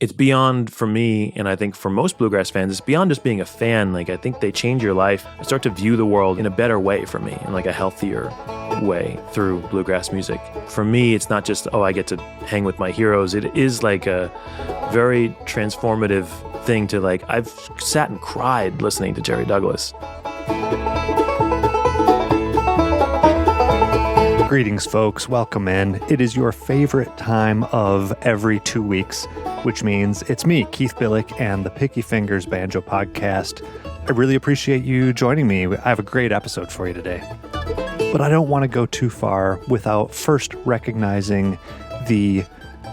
it's beyond, for me, and I think for most bluegrass fans, it's beyond just being a fan. Like, I think they change your life. I start to view the world in a better way for me, in like a healthier way through bluegrass music. For me, it's not just, I get to hang with my heroes. It is like a very transformative thing to like, I've sat and cried listening to Jerry Douglas. Greetings, folks. Welcome in. It is your favorite time of every 2 weeks, which means it's me, Keith Billik, and the Picky Fingers Banjo Podcast. I really appreciate you joining me. I have a great episode for you today. But I don't want to go too far without first recognizing the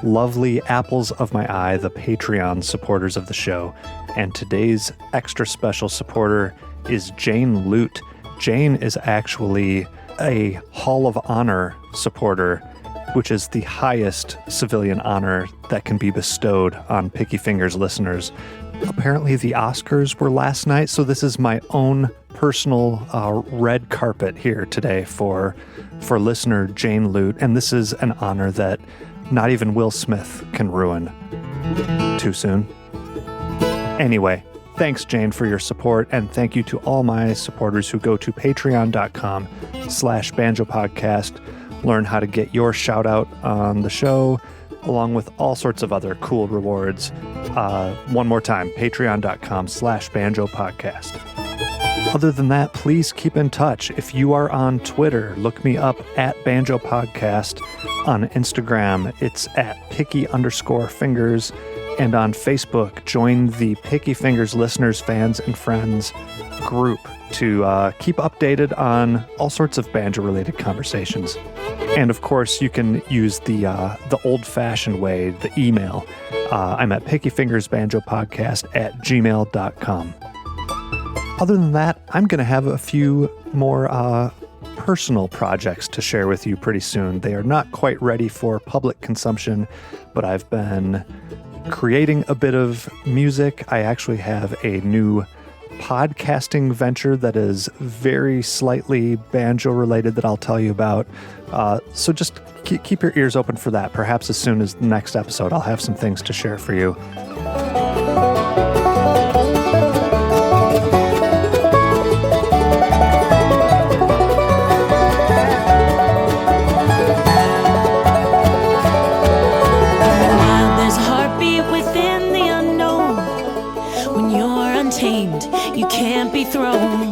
lovely apples of my eye, the Patreon supporters of the show. And today's extra special supporter is Jane Lute. Jane is actually a Hall of Honor supporter, which is the highest civilian honor that can be bestowed on Picky Fingers listeners. Apparently the Oscars were last night, so this is my own personal red carpet here today for listener Jane Lute, and this is an honor that not even Will Smith can ruin. Too soon? Anyway, thanks, Jane, for your support, and thank you to all my supporters who go to patreon.com/banjopodcast, learn how to get your shout out on the show, along with all sorts of other cool rewards. One more time, patreon.com/banjopodcast. Other than that, please keep in touch. If you are on Twitter, look me up at Banjo Podcast. On Instagram, it's at picky_fingers. And on Facebook, join the Picky Fingers listeners, fans, and friends group to keep updated on all sorts of banjo-related conversations. And of course, you can use the old-fashioned way, the email. I'm at pickyfingersbanjopodcast@gmail.com. Other than that, I'm going to have a few more personal projects to share with you pretty soon. They are not quite ready for public consumption, but I've been creating a bit of music. I actually have a new podcasting venture that is very slightly banjo related that I'll tell you about. So just keep your ears open for that. Perhaps as soon as the next episode, I'll have some things to share for you. You can't be thrown.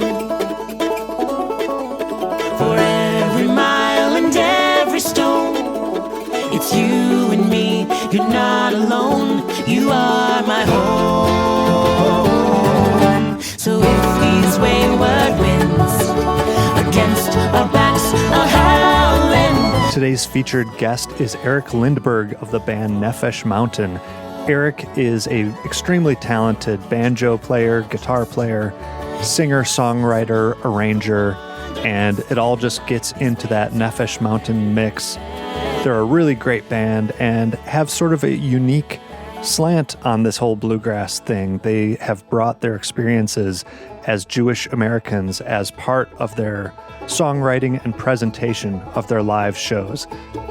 For every mile and every stone, it's you and me. You're not alone. You are my home. So if these wayward winds against our backs are howling. Today's featured guest is Eric Lindberg of the band Nefesh Mountain. Eric is an extremely talented banjo player, guitar player, singer, songwriter, arranger, and it all just gets into that Nefesh Mountain mix. They're a really great band and have sort of a unique slant on this whole bluegrass thing. They have brought their experiences as Jewish Americans as part of their songwriting and presentation of their live shows.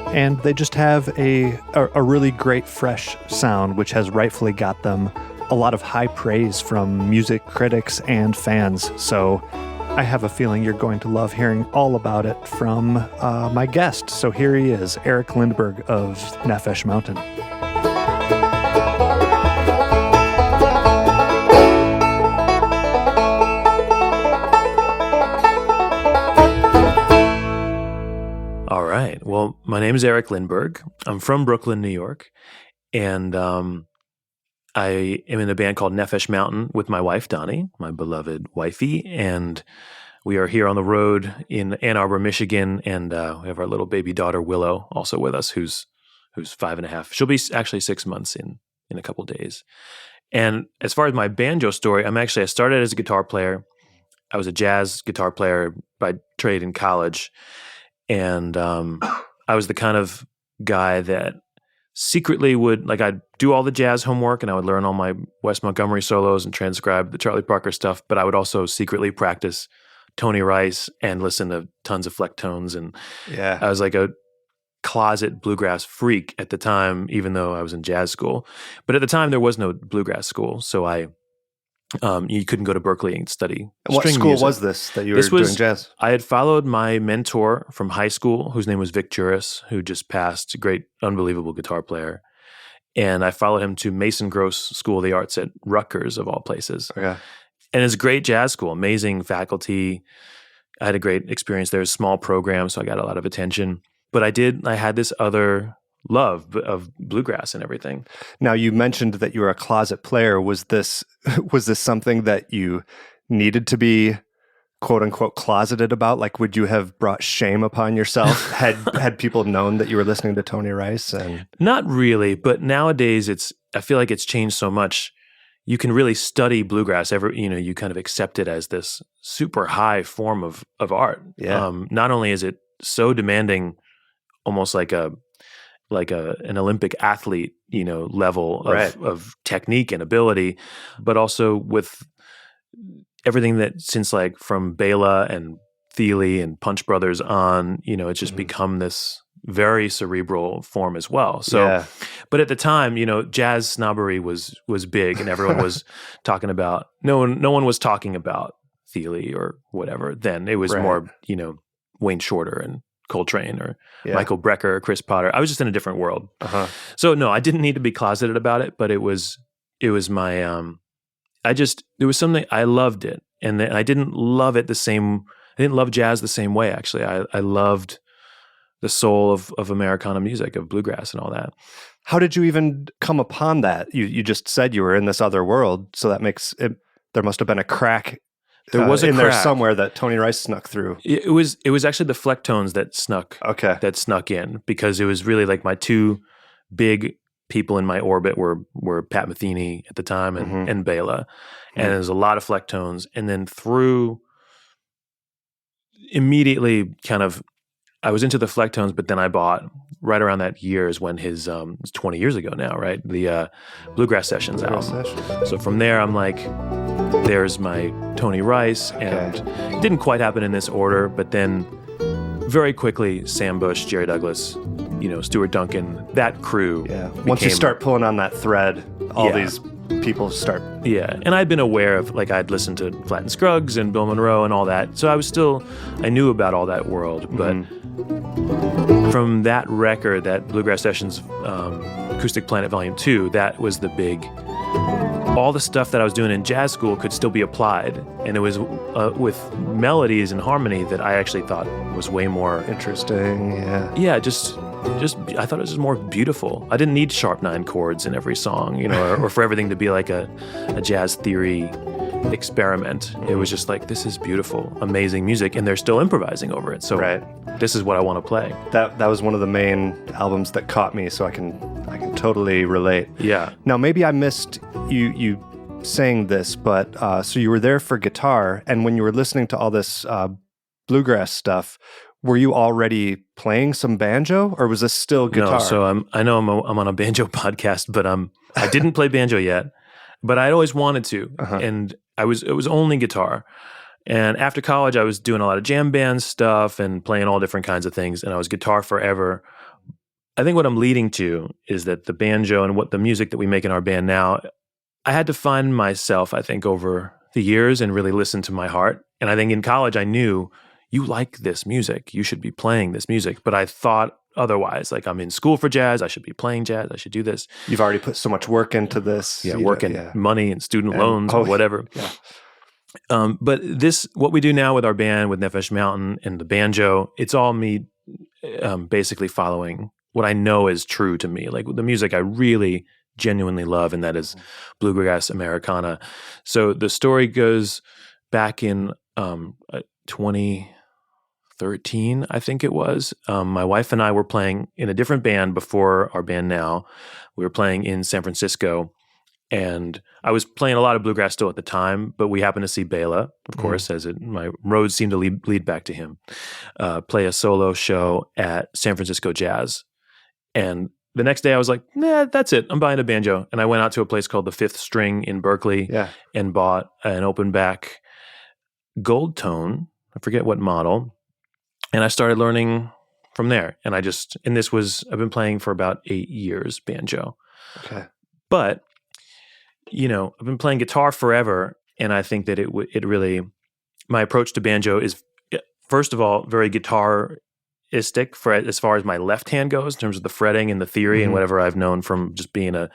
And they just have a really great, fresh sound, which has rightfully got them a lot of high praise from music critics and fans. So I have a feeling you're going to love hearing all about it from my guest. So here he is, Eric Lindberg of Nefesh Mountain. All right. Well, my name is Eric Lindberg. I'm from Brooklyn, New York, and I am in a band called Nefesh Mountain with my wife, Donnie, my beloved wifey, and we are here on the road in Ann Arbor, Michigan, and we have our little baby daughter, Willow, also with us, who's 5.5. She'll be actually 6 months in a couple days. And as far as my banjo story, I started as a guitar player. I was a jazz guitar player by trade in college. And I was the kind of guy that secretly I'd do all the jazz homework and I would learn all my Wes Montgomery solos and transcribe the Charlie Parker stuff, but I would also secretly practice Tony Rice and listen to tons of Flecktones. And I was like closet bluegrass freak at the time, even though I was in jazz school. But at the time, there was no bluegrass school, so you couldn't go to Berkeley and study What string school music. was this that you were doing jazz? I had followed my mentor from high school, whose name was Vic Juris, who just passed, a great, unbelievable guitar player. And I followed him to Mason Gross School of the Arts at Rutgers, of all places. Okay. And it's a great jazz school, amazing faculty. I had a great experience there, a small program, so I got a lot of attention. But I had this other love of bluegrass and everything. Now, you mentioned that you were a closet player. Was this something that you needed to be, quote unquote, closeted about? Like, would you have brought shame upon yourself had people known that you were listening to Tony Rice? And not really, but nowadays I feel like it's changed so much. You can really study bluegrass. You kind of accept it as this super high form of art. Yeah. Not only is it so demanding, almost like an Olympic athlete, level of technique and ability, but also with everything that since like from Bela and Thiele and Punch Brothers on, it's just become this very cerebral form as well. So, but at the time, jazz snobbery was big, and everyone was talking about. No one was talking about Thiele or whatever. Then it was more, Wayne Shorter and Coltrane or Michael Brecker or Chris Potter. I was just in a different world. Uh-huh. So no, I didn't need to be closeted about it, but it was my, there was something, I loved it. And I didn't love it I didn't love jazz the same way, actually. I loved the soul of Americana music, of bluegrass and all that. How did you even come upon that? You just said you were in this other world, so that makes it, there must have been a crack. There was a in crack there somewhere that Tony Rice snuck through. It was actually the Flecktones that snuck in, because it was really like my two big people in my orbit were Pat Metheny at the time and Bela. And there's a lot of Flecktones. And then through immediately kind of, I was into the Flecktones, but then I bought, right around that year is when his, it's 20 years ago now, right? The Bluegrass Sessions album. So from there, I'm like, there's my Tony Rice. And it didn't quite happen in this order, but then very quickly, Sam Bush, Jerry Douglas, Stuart Duncan, that crew. Yeah. Once you start pulling on that thread, all these people start. Yeah. And I'd been aware of, like, I'd listened to Flatt and Scruggs and Bill Monroe and all that. So I knew about all that world. But from that record, that Bluegrass Sessions, Acoustic Planet Volume 2, that was the big, all the stuff that I was doing in jazz school could still be applied. And it was with melodies and harmony that I actually thought was way more interesting. Yeah. Yeah. Just I thought it was just more beautiful. I didn't need sharp 9 chords in every song, or for everything to be like a jazz theory experiment. It was just like, this is beautiful, amazing music, and they're still improvising over it. So this is what I want to play. That was one of the main albums that caught me, so I can totally relate. Yeah. Now, maybe I missed you saying this, but so you were there for guitar, and when you were listening to all this bluegrass stuff, were you already playing some banjo, or was this still guitar? No, so I know I'm on a banjo podcast, but I didn't play banjo yet, but I'd always wanted to, and it was only guitar. And after college, I was doing a lot of jam band stuff and playing all different kinds of things, and I was guitar forever. I think what I'm leading to is that the banjo and what the music that we make in our band now, I had to find myself, I think, over the years and really listen to my heart. And I think in college, I knew, you like this music, you should be playing this music. But I thought otherwise, like, I'm in school for jazz, I should be playing jazz, I should do this. You've already put so much work into this. Yeah, work and money and student loans or whatever. Yeah. But what we do now with our band, with Nefesh Mountain and the banjo, it's all me basically following what I know is true to me, like the music I really genuinely love, and that is bluegrass Americana. So the story goes back in 2013, I think it was. My wife and I were playing in a different band before our band now. We were playing in San Francisco, and I was playing a lot of bluegrass still at the time, but we happened to see Bela, of course, my roads seemed to lead back to him, play a solo show at San Francisco Jazz. And the next day I was like, nah, that's it. I'm buying a banjo. And I went out to a place called the Fifth String in Berkeley and bought an open back gold tone. I forget what model. And I started learning from there. And I've been playing for about 8 years, banjo. Okay. But, I've been playing guitar forever. And I think that my approach to banjo is, first of all, very guitaristic as far as my left hand goes, in terms of the fretting and the theory and whatever I've known from just being a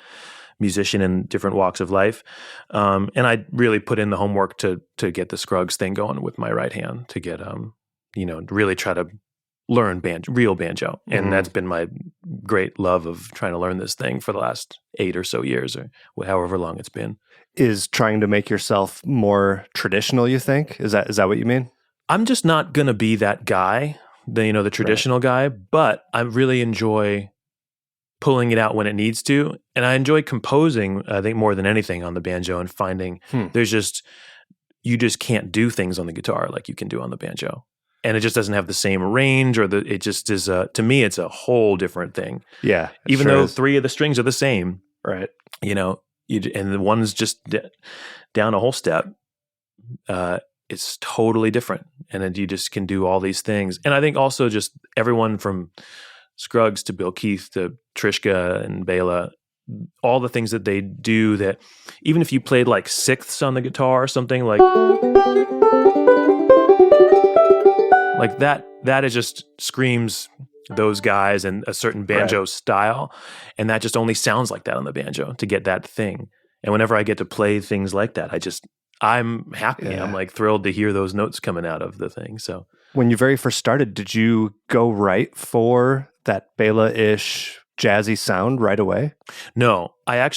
musician in different walks of life. And I really put in the homework to get the Scruggs thing going with my right hand, to get, really try to learn real banjo. And that's been my great love of trying to learn this thing for the last 8 or so years, or however long it's been. Is trying to make yourself more traditional, you think? Is that what you mean? I'm just not going to be that guy, the traditional guy, but I really enjoy pulling it out when it needs to. And I enjoy composing, I think, more than anything on the banjo, and finding you just can't do things on the guitar like you can do on the banjo. And it just doesn't have the same range, it just is, to me, it's a whole different thing. Yeah. Even though 3 of the strings are the same. Right. And the one's just down a whole step. It's totally different. And then you just can do all these things. And I think also just everyone from Scruggs to Bill Keith to Trishka and Bela, all the things that they do, that even if you played like sixths on the guitar or something like that, it just screams those guys and a certain banjo style. And that just only sounds like that on the banjo, to get that thing. And whenever I get to play things like that, I'm happy. Yeah. I'm like thrilled to hear those notes coming out of the thing. So when you very first started, did you go right for that Bela-ish jazzy sound right away? No, I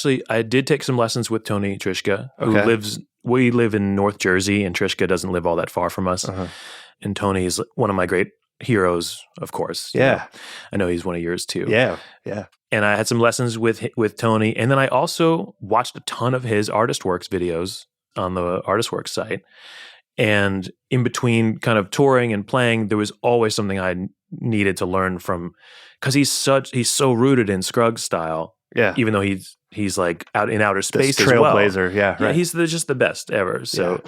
did take some lessons with Tony Trishka, we live in North Jersey, and Trishka doesn't live all that far from us. And Tony's one of my great heroes, of course. Yeah. I know he's one of yours too. Yeah. Yeah. And I had some lessons with Tony. And then I also watched a ton of his Artist Works videos on the Artist Works site. And in between kind of touring and playing, there was always something I needed to learn from, because he's so rooted in Scruggs style. Yeah. Even though he's like out in outer space as well. Trailblazer. Yeah. Right. He's just the best ever. So,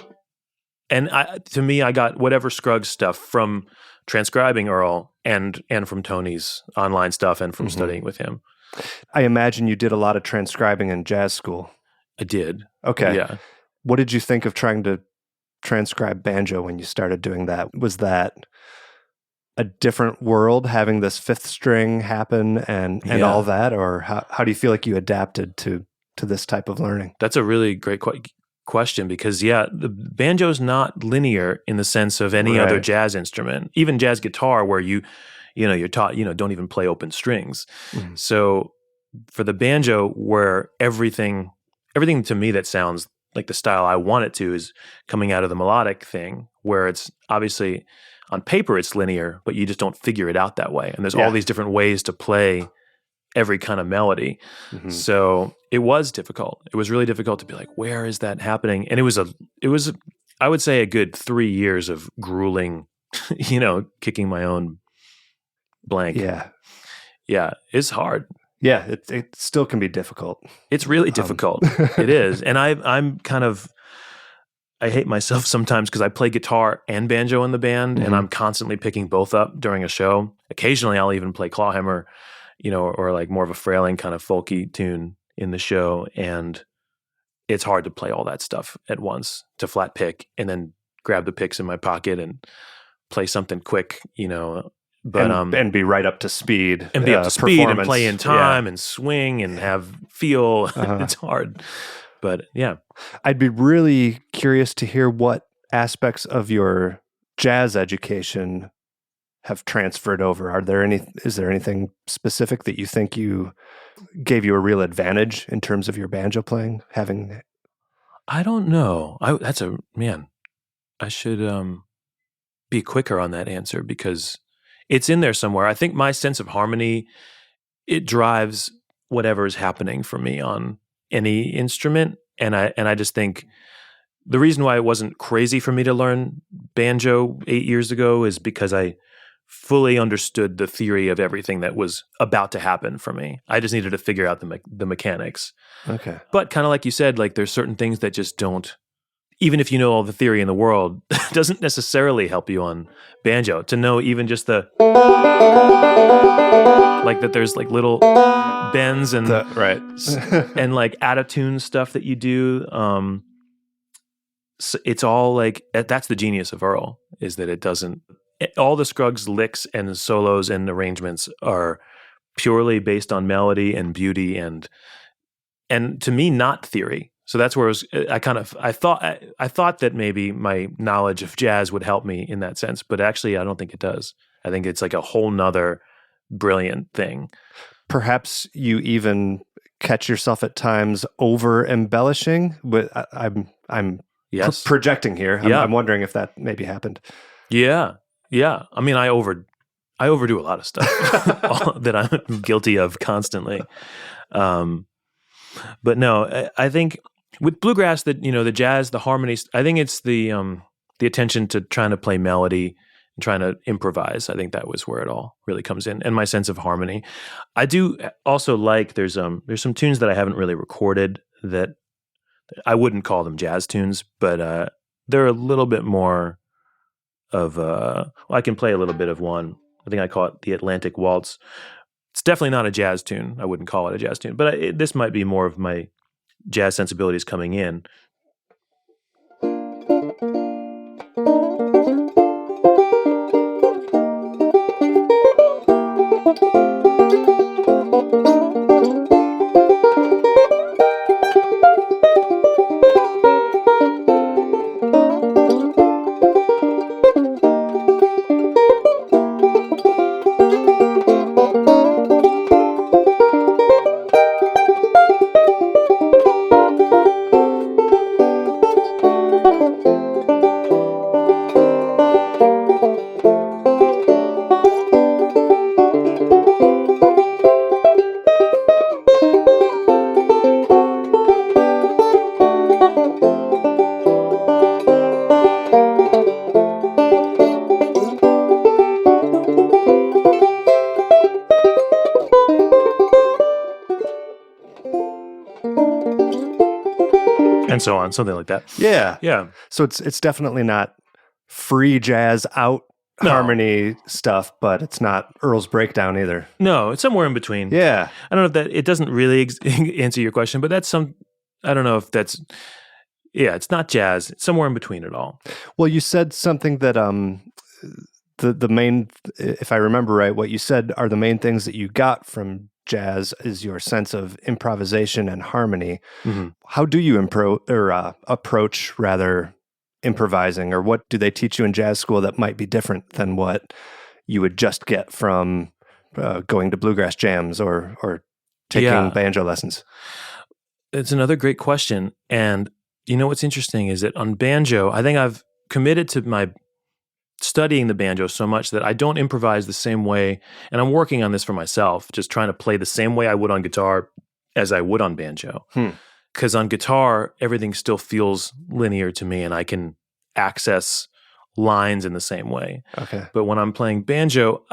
and to me, I got whatever Scruggs stuff from transcribing Earl and from Tony's online stuff and from studying with him. I imagine you did a lot of transcribing in jazz school. I did. Okay. Yeah. What did you think of trying to transcribe banjo when you started doing that? Was that a different world, having this fifth string happen and all that? Or how do you feel like you adapted to this type of learning? That's a really great question, because the banjo's not linear in the sense of any other jazz instrument, even jazz guitar, where you're taught, don't even play open strings. So for the banjo, where everything to me that sounds like the style I want it to is coming out of the melodic thing, where it's obviously on paper it's linear, but you just don't figure it out that way. And there's all these different ways to play every kind of melody. So it was difficult. It was really difficult to be like, where is that happening? And it was I would say a good 3 years of grueling, kicking my own blank. Yeah. It's hard. Yeah. It still can be difficult. It's really difficult. It is. And I'm kind of, I hate myself sometimes because I play guitar and banjo in the band, and I'm constantly picking both up during a show. Occasionally I'll even play clawhammer, or like more of a frailing kind of folky tune in the show. And it's hard to play all that stuff at once, to flat pick and then grab the picks in my pocket and play something quick, but and be right up to speed. And be up to speed and play in time and swing and have feel. It's hard. But yeah. I'd be really curious to hear what aspects of your jazz education have transferred over. Is there anything specific that you think gave you a real advantage in terms of your banjo playing? I don't know. I should be quicker on that answer, because it's in there somewhere. I think my sense of harmony, it drives whatever is happening for me on any instrument. And I just think the reason why it wasn't crazy for me to learn banjo 8 years ago is because I fully understood the theory of everything that was about to happen for me. I just needed to figure out the mechanics. Okay. But kind of like you said, like there's certain things that just don't even if you know all the theory in the world, doesn't necessarily help you on banjo. To know even just the like that there's like little bends and right. and like out of tune stuff that you do. So it's all like that's the genius of Earl, is that it doesn't. All the Scruggs licks and solos and arrangements are purely based on melody and beauty and to me not theory. So that's where I thought that maybe my knowledge of jazz would help me in that sense, but actually I don't think it does. I think it's like a whole nother brilliant thing. Perhaps you even catch yourself at times over embellishing, but I'm yes. Projecting here. I'm wondering if that maybe happened. Yeah. I mean, I overdo a lot of stuff that I'm guilty of constantly. But no, I think with bluegrass, that the jazz, the harmonies, I think it's the attention to trying to play melody and trying to improvise. I think that was where it all really comes in, and my sense of harmony. I do also like there's some tunes that I haven't really recorded that I wouldn't call them jazz tunes, but they're a little bit more of I can play a little bit of one. I think I call it the Atlantic Waltz. It's definitely not a jazz tune. I wouldn't call it a jazz tune, but this might be more of my jazz sensibilities coming in. And so on, something like that. Yeah. So it's definitely not free jazz out harmony stuff, but it's not Earl's breakdown either. No, it's somewhere in between. Yeah. I don't know if that, it doesn't really answer your question, but that's I don't know if that's, it's not jazz. It's somewhere in between it all. Well, you said something that the main, if I remember right, what you said are the main things that you got from jazz is your sense of improvisation and harmony. Mm-hmm. How do you approach rather improvising, or what do they teach you in jazz school that might be different than what you would just get from going to bluegrass jams or taking banjo lessons? It's another great question. And what's interesting is that on banjo, I think I've committed to my studying the banjo so much that I don't improvise the same way. And I'm working on this for myself, just trying to play the same way I would on guitar as I would on banjo. Because on guitar, everything still feels linear to me and I can access lines in the same way. Okay. But when I'm playing banjo,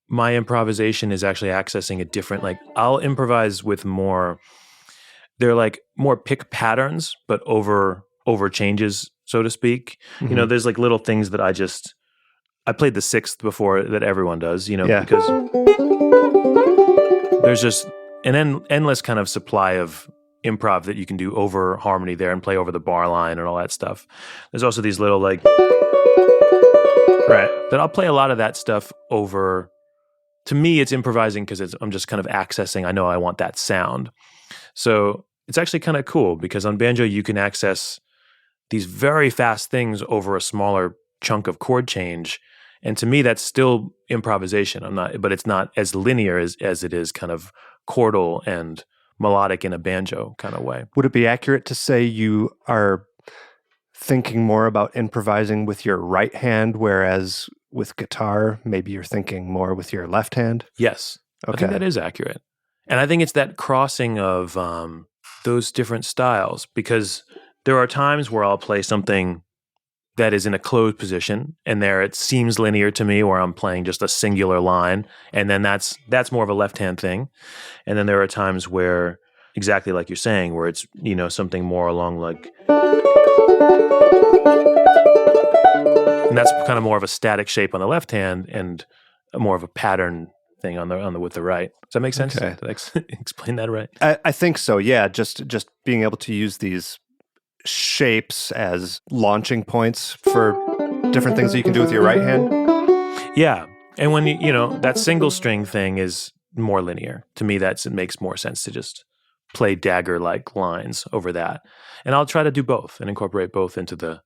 my improvisation is actually accessing a different, I'll improvise with more, they're like more pick patterns, but over changes, so to speak. Mm-hmm. There's like little things that I played the sixth before that everyone does, because there's just an endless kind of supply of improv that you can do over harmony there and play over the bar line and all that stuff. There's also these little right, that I'll play a lot of that stuff over. To me, it's improvising because I'm just kind of accessing, I know I want that sound. So it's actually kind of cool because on banjo, you can access these very fast things over a smaller chunk of chord change. And to me, that's still improvisation. But it's not as linear as it is kind of chordal and melodic in a banjo kind of way. Would it be accurate to say you are thinking more about improvising with your right hand, whereas with guitar, maybe you're thinking more with your left hand? Yes. Okay. I think that is accurate. And I think it's that crossing of those different styles, because there are times where I'll play something that is in a closed position, and there it seems linear to me, where I'm playing just a singular line, and then that's more of a left-hand thing. And then there are times where exactly like you're saying, where it's, something more along like, and that's kind of more of a static shape on the left hand and more of a pattern thing on the with the right. Does that make sense? Okay. Did I explain that right? I think so. Yeah, just being able to use these shapes as launching points for different things that you can do with your right hand. Yeah, and when that single string thing is more linear to me. It makes more sense to just play dagger-like lines over that, and I'll try to do both and incorporate both into the.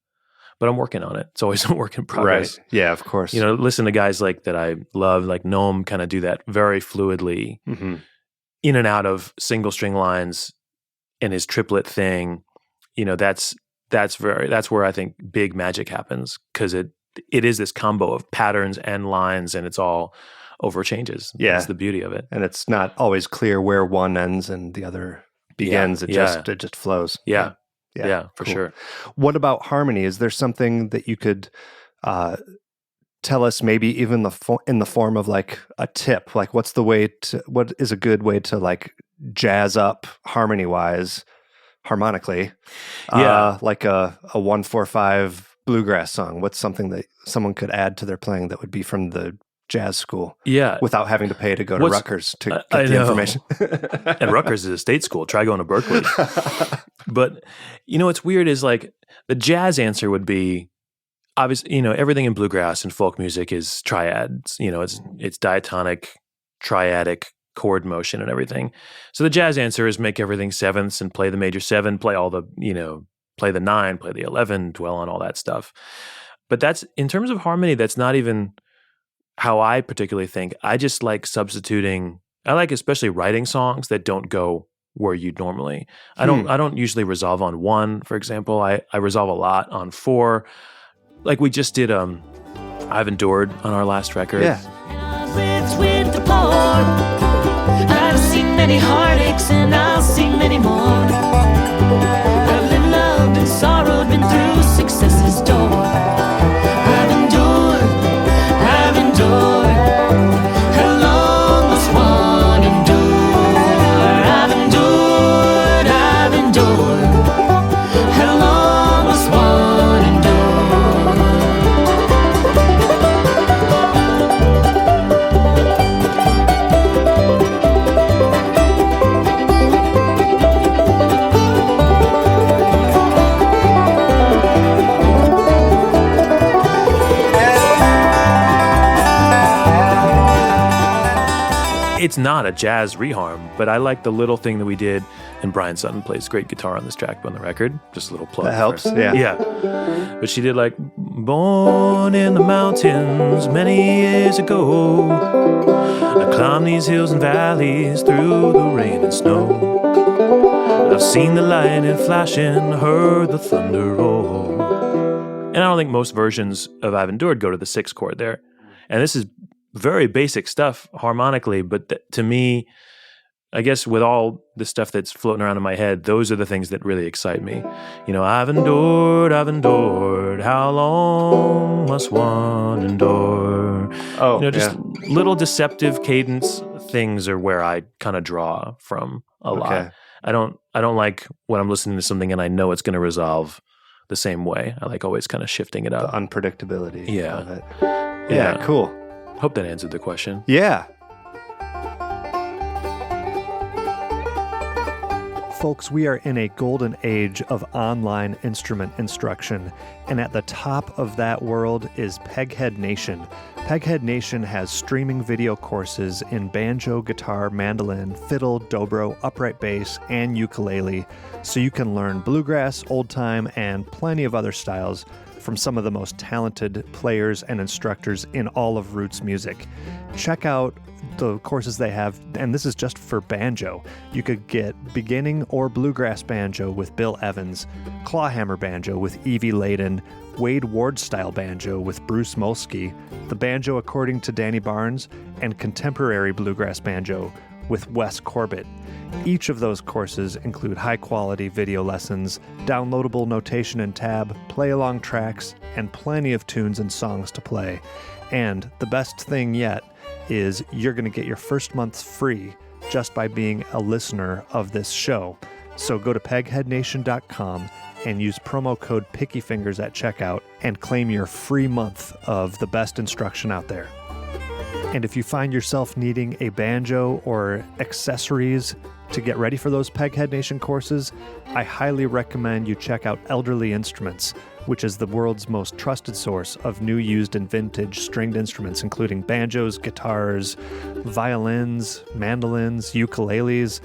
But I'm working on it. It's always a work in progress. Right. Yeah, of course. Listen to guys like that I love, like Noam, kind of do that very fluidly, in and out of single string lines, and his triplet thing. That's where I think big magic happens, because it is this combo of patterns and lines, and it's all over changes. Yeah, that's the beauty of it. And it's not always clear where one ends and the other begins. It just flows. Yeah, for cool. sure. What about harmony? Is there something that you could tell us, maybe even in the form of like a tip? Like, what is a good way to like jazz up harmonically? Like a 1-4-5 bluegrass song. What's something that someone could add to their playing that would be from the jazz school? Yeah, without having to pay to go to Rutgers to get the information. And Rutgers is a state school. Try going to Berkeley. But what's weird is like the jazz answer would be obviously, everything in bluegrass and folk music is triads. It's diatonic, triadic chord motion and everything. So the jazz answer is make everything sevenths and play the major 7, play all the, play the 9, play the 11, dwell on all that stuff. But that's, in terms of harmony, that's not even how I particularly think. I just like substituting. I like especially writing songs that don't go where you'd normally. I don't usually resolve on 1, for example. I resolve a lot on 4. Like we just did I've Endured on our last record. Yeah. With the poor, I've seen many heartaches and I'll see many more. I've lived, loved and sorrowed, been through success's door. I've endured. How long must one endure? I've endured. How long must one It's not a jazz reharm, but I like the little thing that we did, and Bryan Sutton plays great guitar on this track on the record. Just a little plug. That helps, yeah. Yeah. But she did like, born in the mountains many years ago, I climbed these hills and valleys through the rain and snow. I've seen the lightning flashing, heard the thunder roll. And I don't think most versions of I've Endured go to the 6th chord there. And this is very basic stuff harmonically, but to me, I guess with all the stuff that's floating around in my head, those are the things that really excite me. I've endured, how long must one endure? Just little deceptive cadence things are where I kind of draw from a lot. I don't like when I'm listening to something and I know it's going to resolve the same way. I like always kind of shifting it up. The unpredictability of it. Yeah, cool. Hope that answered the question. Yeah. Folks, we are in a golden age of online instrument instruction, and at the top of that world is Peghead Nation. Peghead Nation has streaming video courses in banjo, guitar, mandolin, fiddle, dobro, upright bass, and ukulele, so you can learn bluegrass, old time, and plenty of other styles from some of the most talented players and instructors in all of roots music. Check out the courses they have, and this is just for banjo. You could get beginning or bluegrass banjo with Bill Evans, clawhammer banjo with Evie Layden, Wade Ward style banjo with Bruce Molsky, the banjo according to Danny Barnes, and contemporary bluegrass banjo with Wes Corbett. Each of those courses include high-quality video lessons, downloadable notation and tab, play-along tracks, and plenty of tunes and songs to play. And the best thing yet is you're going to get your first month free just by being a listener of this show. So go to pegheadnation.com and use promo code pickyfingers at checkout and claim your free month of the best instruction out there. And if you find yourself needing a banjo or accessories to get ready for those Peghead Nation courses, I highly recommend you check out Elderly Instruments, which is the world's most trusted source of new, used, and vintage stringed instruments, including banjos, guitars, violins, mandolins, ukuleles,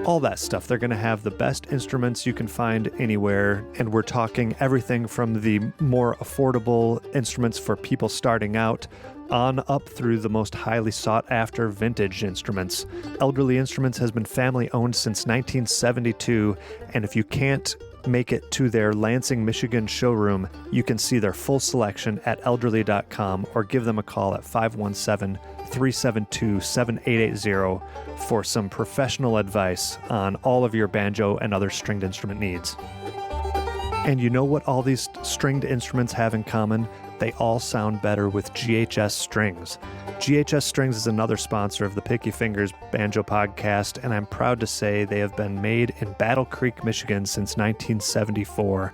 all that stuff. They're going to have the best instruments you can find anywhere, and we're talking everything from the more affordable instruments for people starting out on up through the most highly sought-after vintage instruments. Elderly Instruments has been family-owned since 1972, and if you can't make it to their Lansing, Michigan showroom, you can see their full selection at elderly.com or give them a call at 517-372-7880 for some professional advice on all of your banjo and other stringed instrument needs. And you know what all these stringed instruments have in common? They all sound better with GHS strings. GHS Strings is another sponsor of the Picky Fingers Banjo Podcast, and I'm proud to say they have been made in Battle Creek, Michigan since 1974.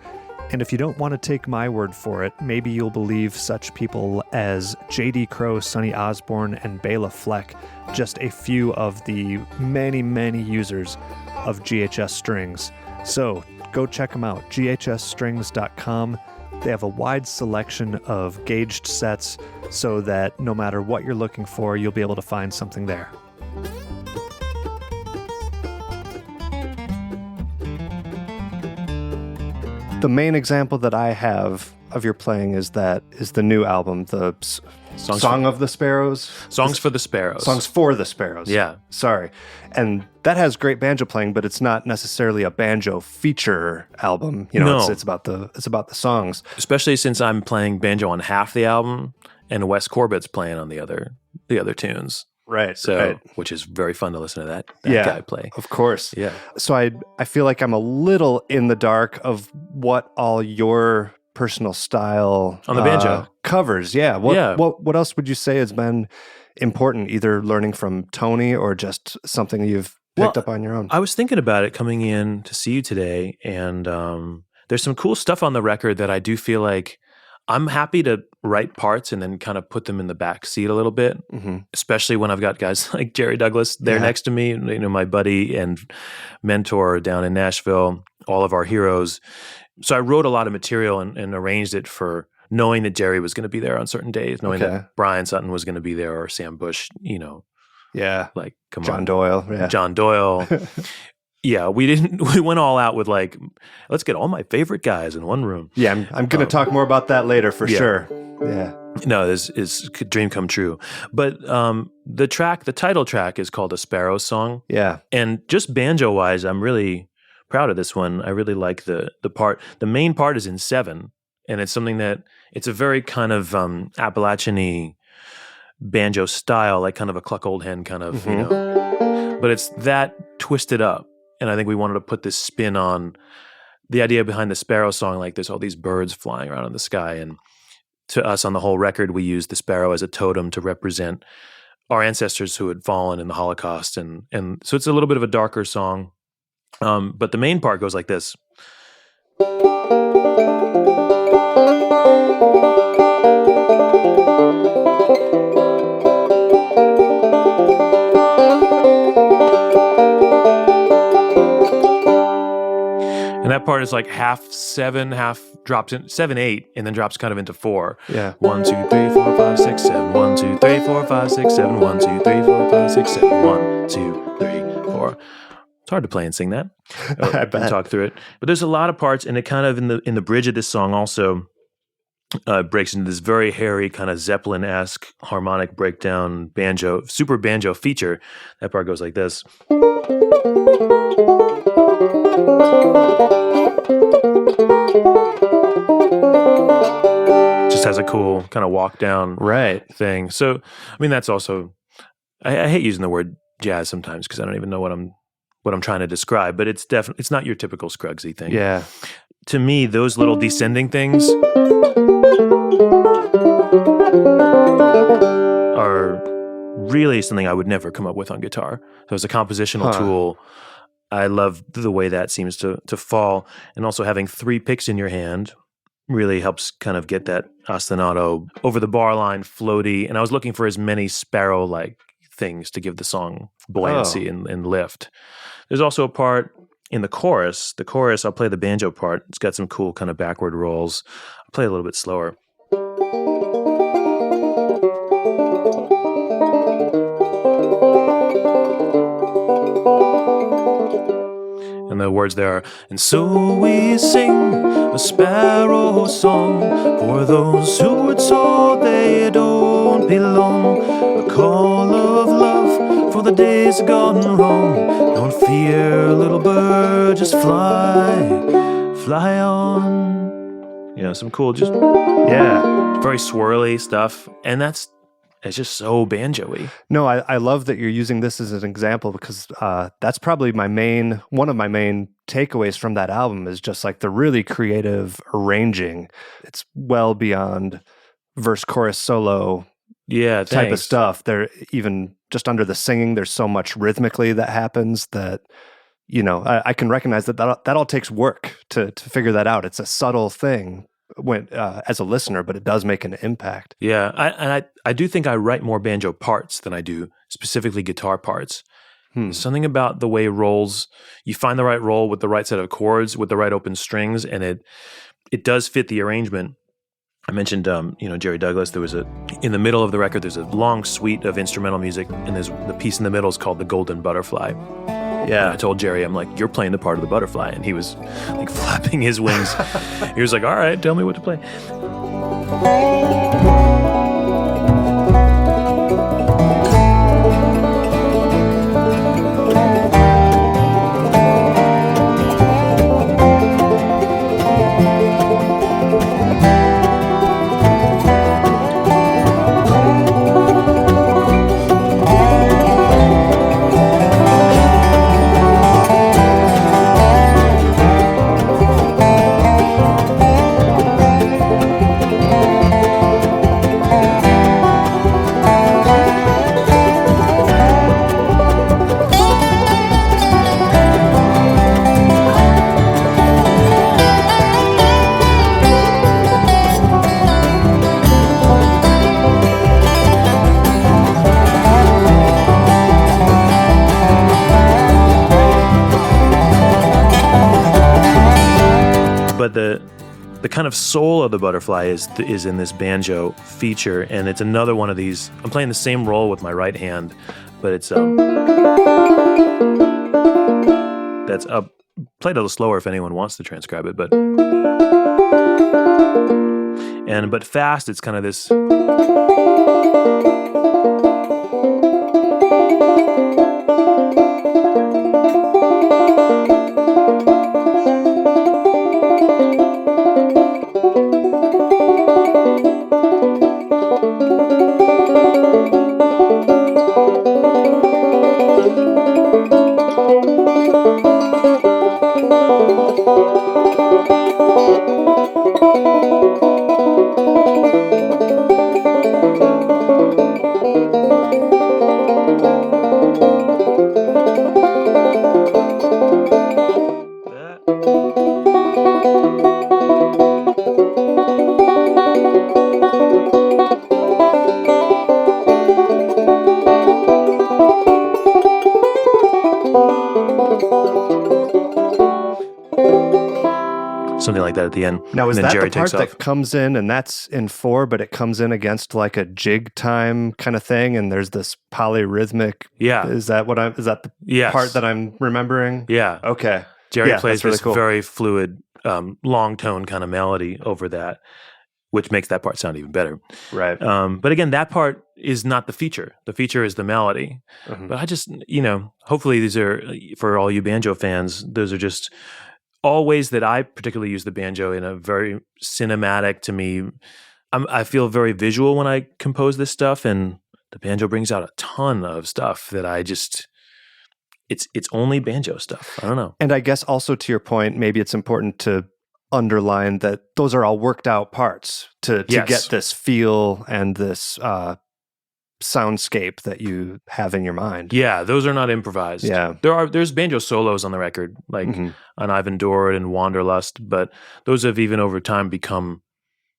And if you don't want to take my word for it, maybe you'll believe such people as J.D. Crowe, Sonny Osborne, and Bela Fleck, just a few of the many, many users of GHS Strings. So go check them out, ghsstrings.com. They have a wide selection of gauged sets so that no matter what you're looking for, you'll be able to find something there. The main example that I have of your playing is the new album, the Song of the Sparrows? Songs for the Sparrows. Songs for the Sparrows. Yeah. Sorry. And that has great banjo playing, but it's not necessarily a banjo feature album. You know, No. it's about the songs. Especially since I'm playing banjo on half the album and Wes Corbett's playing on the other tunes. Right. So, right. which is very fun to listen to that Yeah, guy play. Of course. Yeah. So I feel like I'm a little in the dark of what all your personal style On the banjo. covers. Yeah. What, Yeah. What else would you say has been important, either learning from Tony or just something you've picked up on your own? I was thinking about it coming in to see you today, and there's some cool stuff on the record that I do feel like I'm happy to write parts and then kind of put them in the back seat a little bit, especially when I've got guys like Jerry Douglas there next to me, you know, my buddy and mentor down in Nashville, all of our heroes. So I wrote a lot of material and arranged it for knowing that Jerry was going to be there on certain days, knowing that Bryan Sutton was going to be there, or Sam Bush, you know. Yeah. Like, come John on. Doyle. Yeah. John Doyle. Yeah, we went all out with like, let's get all my favorite guys in one room. Yeah, I'm going to talk more about that later for sure. Yeah. No, this is a dream come true. But the title track is called A Sparrow Song. Yeah. And just banjo wise, I'm really proud of this one. I really like the part. The main part is in 7, and it's something that it's a very kind of Appalachian-y banjo style, like kind of a cluck old hen kind of, you know. But it's that twisted up. And I think we wanted to put this spin on the idea behind the sparrow song, like there's all these birds flying around in the sky. And to us on the whole record, we used the sparrow as a totem to represent our ancestors who had fallen in the Holocaust. And so it's a little bit of a darker song. But the main part goes like this. And that part is like half 7, half drops in 7/8, and then drops kind of into 4. Yeah. 1, 2, 3, 4, 5, 6, 7. 1, 2, 3, 4, 5, 6, 7. 1, 2, 3, 4, 5, 6, 7. 1, 2, 3, 4. It's hard to play and sing that. I bet. And talk through it. But there's a lot of parts, and it kind of in the bridge of this song also breaks into this very hairy kind of Zeppelin-esque harmonic breakdown banjo, super banjo feature. That part goes like this. Just has a cool kind of walk down thing. So, I mean, that's also, I hate using the word jazz sometimes because I don't even know what I'm trying to describe, but it's definitely, it's not your typical Scruggsy thing. Yeah. To me, those little descending things are really something I would never come up with on guitar. So as a compositional tool, I love the way that seems to fall. And also having 3 picks in your hand really helps kind of get that ostinato over the bar line, floaty. And I was looking for as many sparrow-like things to give the song buoyancy and lift. There's also a part in the chorus. The chorus, I'll play the banjo part. It's got some cool kind of backward rolls. I'll play a little bit slower. And the words there are, and so we sing a sparrow song for those who were told they don't belong. A call of love for the days gone wrong. Don't fear, little bird, just fly on. You know, some cool, just very swirly stuff. And it's just so banjo-y. No, I love that you're using this as an example because that's probably one of my main takeaways from that album is just like the really creative arranging. It's well beyond verse, chorus, solo type of stuff. There, even just under the singing, there's so much rhythmically that happens that, you know, I can recognize that all takes work to figure that out. It's a subtle thing as a listener, but it does make an impact. Yeah, I do think I write more banjo parts than I do specifically guitar parts. There's something about the way rolls, you find the right roll with the right set of chords, with the right open strings, and it does fit the arrangement. I mentioned, Jerry Douglas. In the middle of the record, there's a long suite of instrumental music, and there's the piece in the middle is called The Golden Butterfly. Yeah, and I told Jerry, I'm like, you're playing the part of the butterfly. And he was like flapping his wings. He was like, all right, tell me what to play. But the kind of soul of the butterfly is in this banjo feature, and it's another one of these. I'm playing the same roll with my right hand, but it's that's up. Played a little slower if anyone wants to transcribe it, but fast. It's kind of this. Something like that at the end. Now, is and then that Jerry the part takes off. that comes in, and that's in 4, but it comes in against like a jig time kind of thing, and there's this polyrhythmic. Yeah. Is that the part that I'm remembering? Yeah. Okay. Jerry plays really this cool. very fluid, long tone kind of melody over that, which makes that part sound even better. Right. But again, that part is not the feature. The feature is the melody. Mm-hmm. But I just, hopefully these are, for all you banjo fans, those are just all ways that I particularly use the banjo in a very cinematic, to me. I feel very visual when I compose this stuff, and the banjo brings out a ton of stuff that I just, it's only banjo stuff. I don't know. And I guess also to your point, maybe it's important to underline that those are all worked out parts to Yes. get this feel and this soundscape that you have in your mind. Yeah, those are not improvised. Yeah. There's banjo solos on the record, like on I've Endured and Wanderlust, but those have even over time become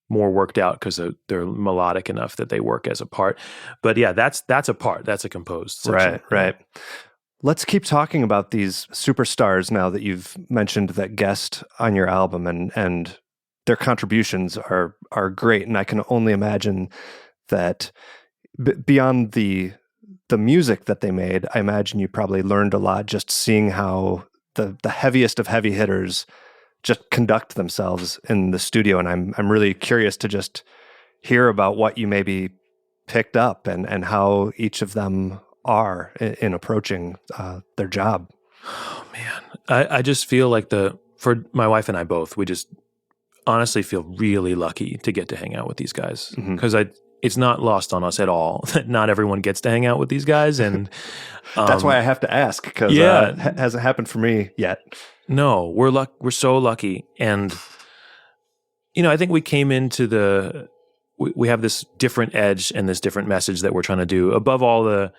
more worked out because they're melodic enough that they work as a part. But yeah, that's a part. That's a composed section. Right. Let's keep talking about these superstars now that you've mentioned that guest on your album, and their contributions are great. And I can only imagine that beyond the music that they made, I imagine you probably learned a lot just seeing how the heaviest of heavy hitters just conduct themselves in the studio. And I'm really curious to just hear about what you maybe picked up and how each of them are in approaching their job. Oh man, I just feel like for my wife and I both, we just honestly feel really lucky to get to hang out with these guys, because it's not lost on us at all that not everyone gets to hang out with these guys, and that's why I have to ask, because it hasn't happened for me yet. No, we're so lucky, and I think we came into we have this different edge and this different message that we're trying to do above all the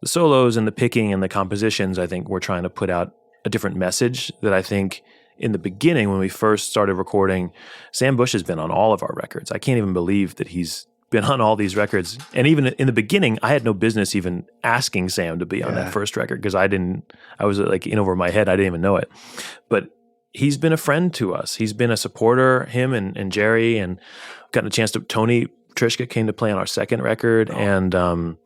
solos and the picking and the compositions. I think we're trying to put out a different message that I think in the beginning, when we first started recording, Sam Bush has been on all of our records. I can't even believe that he's been on all these records. And even in the beginning, I had no business even asking Sam to be on that first record, because I was like in over my head. I didn't even know it. But he's been a friend to us. He's been a supporter, him and Jerry, and gotten a chance to, Tony Trishka came to play on our second record, and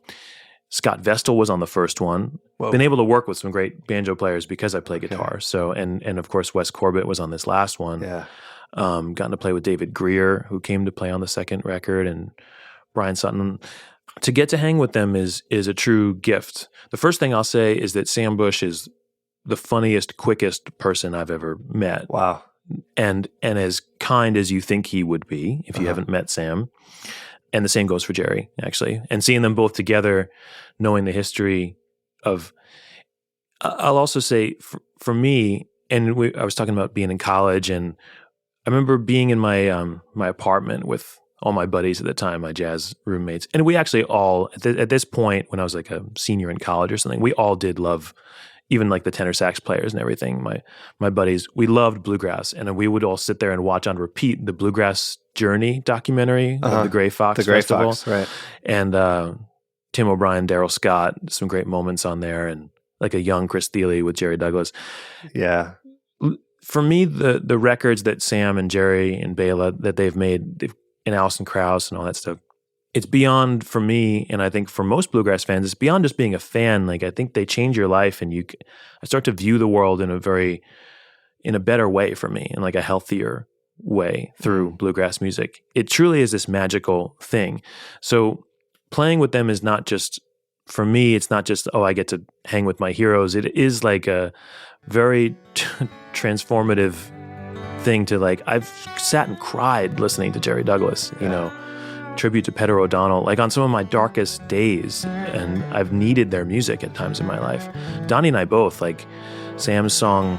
Scott Vestal was on the first one. Whoa. Been able to work with some great banjo players because I play guitar. So, and of course, Wes Corbett was on this last one. Yeah. Gotten to play with David Greer, who came to play on the second record, and Bryan Sutton. To get to hang with them is a true gift. The first thing I'll say is that Sam Bush is the funniest, quickest person I've ever met. Wow. And as kind as you think he would be if you haven't met Sam. And the same goes for Jerry, actually. And seeing them both together, knowing the history of, I'll also say for me, and I was talking about being in college, and I remember being in my my apartment with all my buddies at the time, my jazz roommates, and we actually all at this point, when I was like a senior in college or something, we all did love, even like the tenor sax players and everything. My buddies, we loved bluegrass, and we would all sit there and watch on repeat the Bluegrass Journey documentary of the Gray Fox Festival, right? And Tim O'Brien, Daryl Scott, some great moments on there, and like a young Chris Thiele with Jerry Douglas. Yeah. For me, the records that Sam and Jerry and Bela that they've made, and Alison Krauss and all that stuff, it's beyond, for me, and I think for most bluegrass fans, it's beyond just being a fan. Like, I think they change your life, and I start to view the world in a better way for me, in like a healthier way through bluegrass music. It truly is this magical thing. So playing with them is not just, for me, it's not just, I get to hang with my heroes. It is like a very transformative thing to, like, I've sat and cried listening to Jerry Douglas, tribute to Peter O'Donnell, like on some of my darkest days, and I've needed their music at times in my life. Donnie and I both, like, Sam's song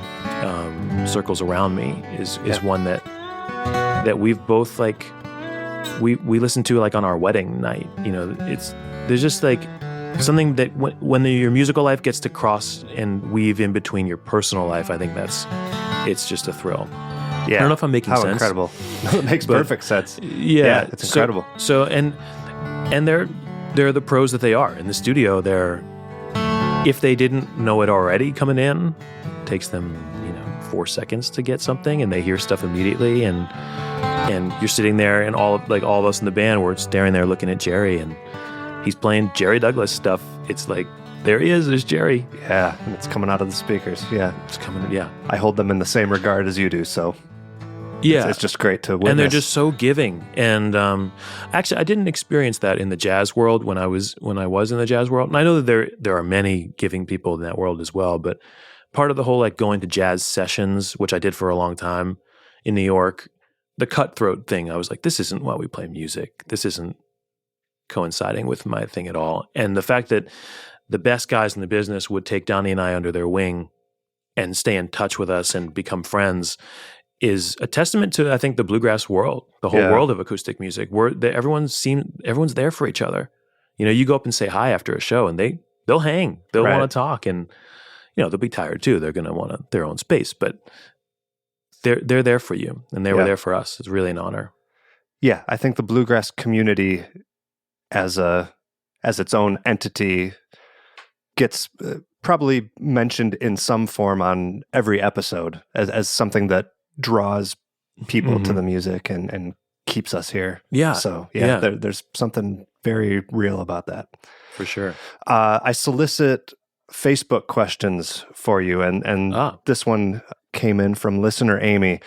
Circles Around Me is one that we've both, like, we listened to, like, on our wedding night. There's just like something that when your musical life gets to cross and weave in between your personal life, I think it's just a thrill. Yeah. I don't know if I'm making sense. How incredible. It makes perfect sense. Yeah. It's incredible. So and they're the pros that they are. In the studio, if they didn't know it already coming in, it takes them, 4 seconds to get something, and they hear stuff immediately, and you're sitting there, and all of us in the band, we're staring there looking at Jerry, and he's playing Jerry Douglas stuff. It's like, there he is, there's Jerry. Yeah, and it's coming out of the speakers. Yeah. It's coming, yeah. I hold them in the same regard as you do, so yeah, it's just great to witness. And they're just so giving. And actually, I didn't experience that in the jazz world when I was in the jazz world. And I know that there are many giving people in that world as well, but part of the whole, like, going to jazz sessions, which I did for a long time in New York, the cutthroat thing, I was like, this isn't why we play music. This isn't coinciding with my thing at all. And the fact that the best guys in the business would take Donnie and I under their wing and stay in touch with us and become friends is a testament to, I think, the bluegrass world, the whole world of acoustic music, where everyone's there for each other. You go up and say hi after a show, and they'll hang. They'll Right. want to talk, and they'll be tired too. They're going to want their own space, but they're there for you, and they were there for us. It's really an honor. Yeah, I think the Bluegrass Community as its own entity gets probably mentioned in some form on every episode as something that draws people to the music and keeps us here. Yeah. So Yeah. there's something very real about that. For sure. I solicit Facebook questions for you, and this one came in from listener Amy.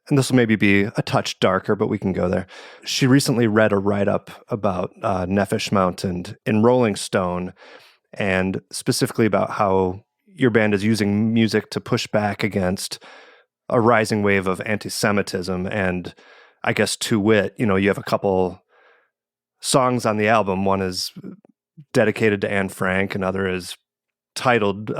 And this will maybe be a touch darker, but we can go there. She recently read a write-up about Nefesh Mountain in Rolling Stone, and specifically about how your band is using music to push back against a rising wave of anti-Semitism. And I guess to wit, you have a couple songs on the album. One is dedicated to Anne Frank, another is titled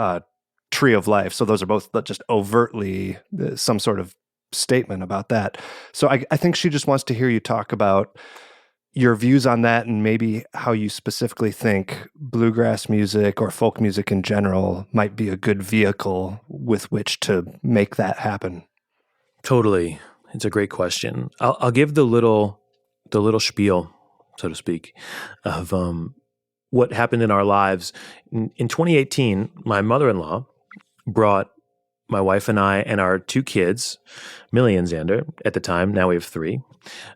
Tree of Life. So those are both just overtly some sort of statement about that. So I think she just wants to hear you talk about your views on that, and maybe how you specifically think bluegrass music or folk music in general might be a good vehicle with which to make that happen. Totally. It's a great question. I'll give the little spiel, so to speak, of what happened in our lives. In 2018, my mother-in-law brought my wife and I and our 2 kids, Millie and Xander, at the time, now we have 3,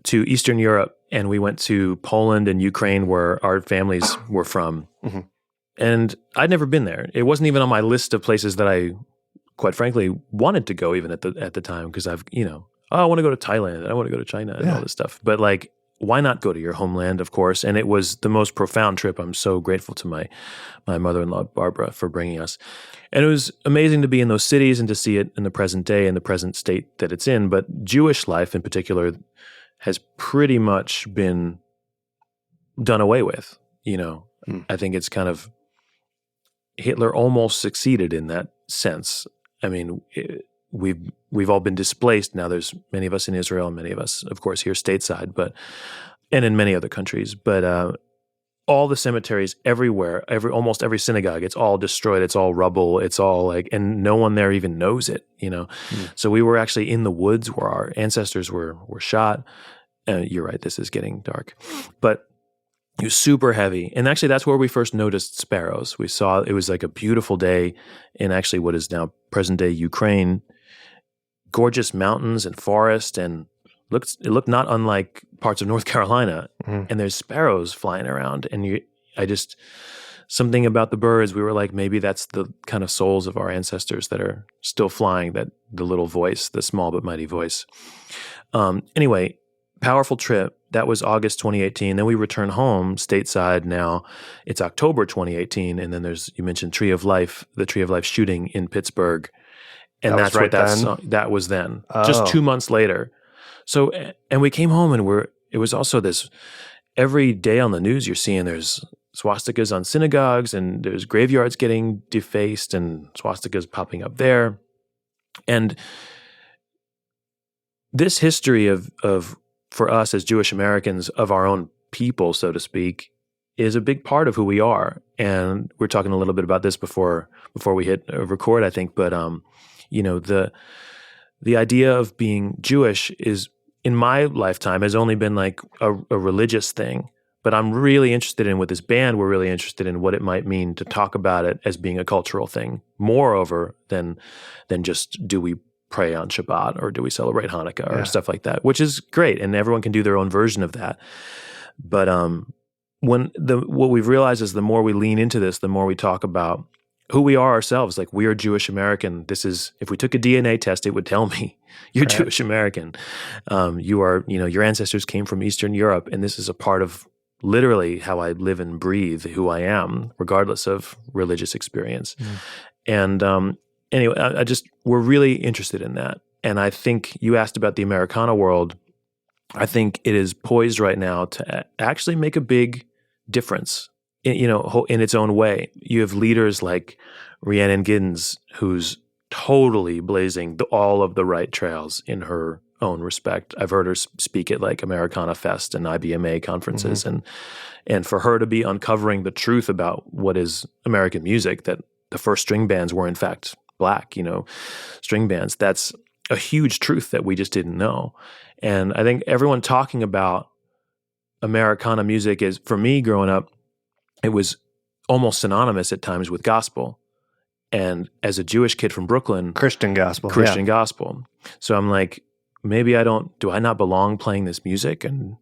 to Eastern Europe. And we went to Poland and Ukraine, where our families were from. Mm-hmm. And I'd never been there. It wasn't even on my list of places that I, quite frankly, wanted to go even at the time, because I want to go to Thailand, I want to go to China and all this stuff. But why not go to your homeland, of course? And it was the most profound trip. I'm so grateful to my mother-in-law, Barbara, for bringing us. And it was amazing to be in those cities and to see it in the present day, in the present state that it's in. But Jewish life in particular has pretty much been done away with. I think it's kind of, Hitler almost succeeded in that sense. I mean, we've all been displaced. Now there's many of us in Israel and many of us, of course, here stateside, and in many other countries. But all the cemeteries everywhere, almost every synagogue, it's all destroyed. It's all rubble. It's all and no one there even knows it, So we were actually in the woods where our ancestors were shot. You're right, this is getting dark. But it was super heavy. And actually that's where we first noticed sparrows. We saw, it was like a beautiful day in actually what is now present day Ukraine. Gorgeous mountains and forest, and it looked not unlike parts of North Carolina. Mm-hmm. And there's sparrows flying around, and something about the birds, we were like, maybe that's the kind of souls of our ancestors that are still flying, that the little voice, the small but mighty voice. Anyway, powerful trip. That was August 2018. Then we return home stateside. Now it's October 2018, and then you mentioned the Tree of Life shooting in Pittsburgh. And that's right, that was then, just 2 months later. So, and we came home, and it was also this, every day on the news you're seeing there's swastikas on synagogues, and there's graveyards getting defaced, and swastikas popping up there. And this history of for us as Jewish Americans, of our own people, so to speak, is a big part of who we are. And we're talking a little bit about this before we hit record, I think, but the idea of being Jewish is, in my lifetime, has only been like a religious thing. But I'm really interested in, with this band, we're really interested in what it might mean to talk about it as being a cultural thing, moreover than just, do we pray on Shabbat, or do we celebrate Hanukkah, or stuff like that, which is great, and everyone can do their own version of that. But what we've realized is, the more we lean into this, the more we talk about who we are ourselves. Like, we are Jewish American. This is, if we took a DNA test, it would tell me you're Jewish American. You are, your ancestors came from Eastern Europe, and this is a part of literally how I live and breathe, who I am, regardless of religious experience. And anyway, we're really interested in that. And I think you asked about the Americana world. I think it is poised right now to actually make a big difference, in its own way. You have leaders like Rhiannon Giddens, who's totally blazing all of the right trails in her own respect. I've heard her speak at like Americana Fest and IBMA conferences, and for her to be uncovering the truth about what is American music, that the first string bands were in fact black, string bands. That's a huge truth that we just didn't know. And I think everyone talking about Americana music is, for me growing up, it was almost synonymous at times with gospel. And as a Jewish kid from Brooklyn, Christian gospel. So I'm like, maybe do I not belong playing this music? And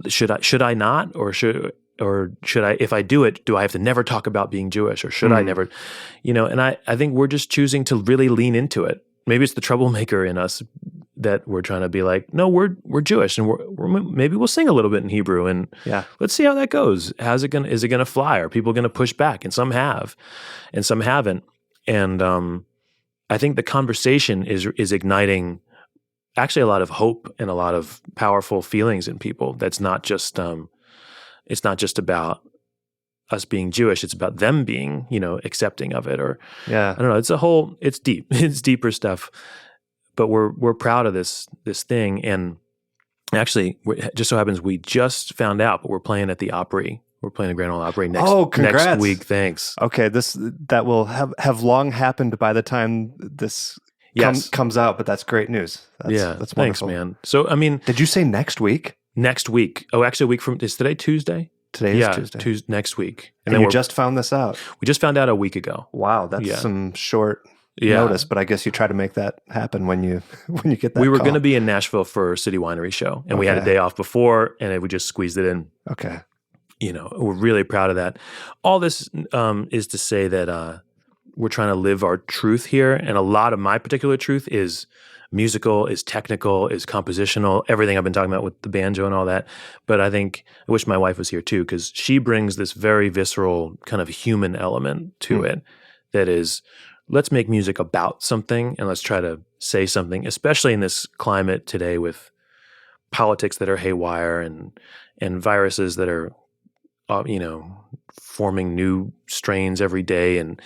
should I not? Or should I, if I do it, do I have to never talk about being Jewish, or should I never, and I think we're just choosing to really lean into it. Maybe it's the troublemaker in us that we're trying to be like, no, we're Jewish, and maybe we'll sing a little bit in Hebrew, and let's see how that goes. Is it gonna fly? Are people gonna push back? And some have, and some haven't. And I think the conversation is igniting actually a lot of hope and a lot of powerful feelings in people. That's not just it's not just about us being Jewish, it's about them being, accepting of it, or I don't know. It's deep. It's deeper stuff. But we're proud of this thing. And actually, just so happens we just found out, but we're playing at the Opry. We're playing the Grand Ole Opry next week. Thanks. Okay, that will have long happened by the time this comes out, but that's great news. That's wonderful. Thanks, man. So, I mean, did you say next week? Next week. Oh, actually, a week from, is today Tuesday? Today is Tuesday. Next week. And then you just found this out? We just found out a week ago. Wow, that's some short notice, but I guess you try to make that happen when you get that. We were going to be in Nashville for City Winery show, and we had a day off before, and we just squeezed it in. Okay. We're really proud of that. All this is to say that we're trying to live our truth here, and a lot of my particular truth is musical, is technical, is compositional, everything I've been talking about with the banjo and all that. But I wish my wife was here too, because she brings this very visceral kind of human element to it that is, let's make music about something and let's try to say something, especially in this climate today with politics that are haywire and viruses that are, forming new strains every day. And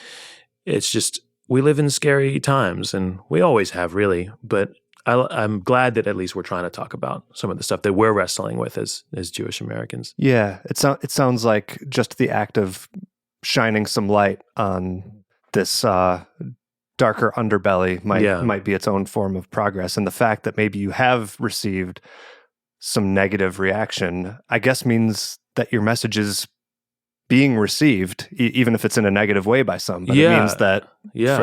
it's just, we live in scary times, and we always have, really. But I'm glad that at least we're trying to talk about some of the stuff that we're wrestling with as Jewish Americans. Yeah, it sounds like just the act of shining some light on this darker underbelly might be its own form of progress. And the fact that maybe you have received some negative reaction, I guess, means that your message is being received, even if it's in a negative way by some. But it means that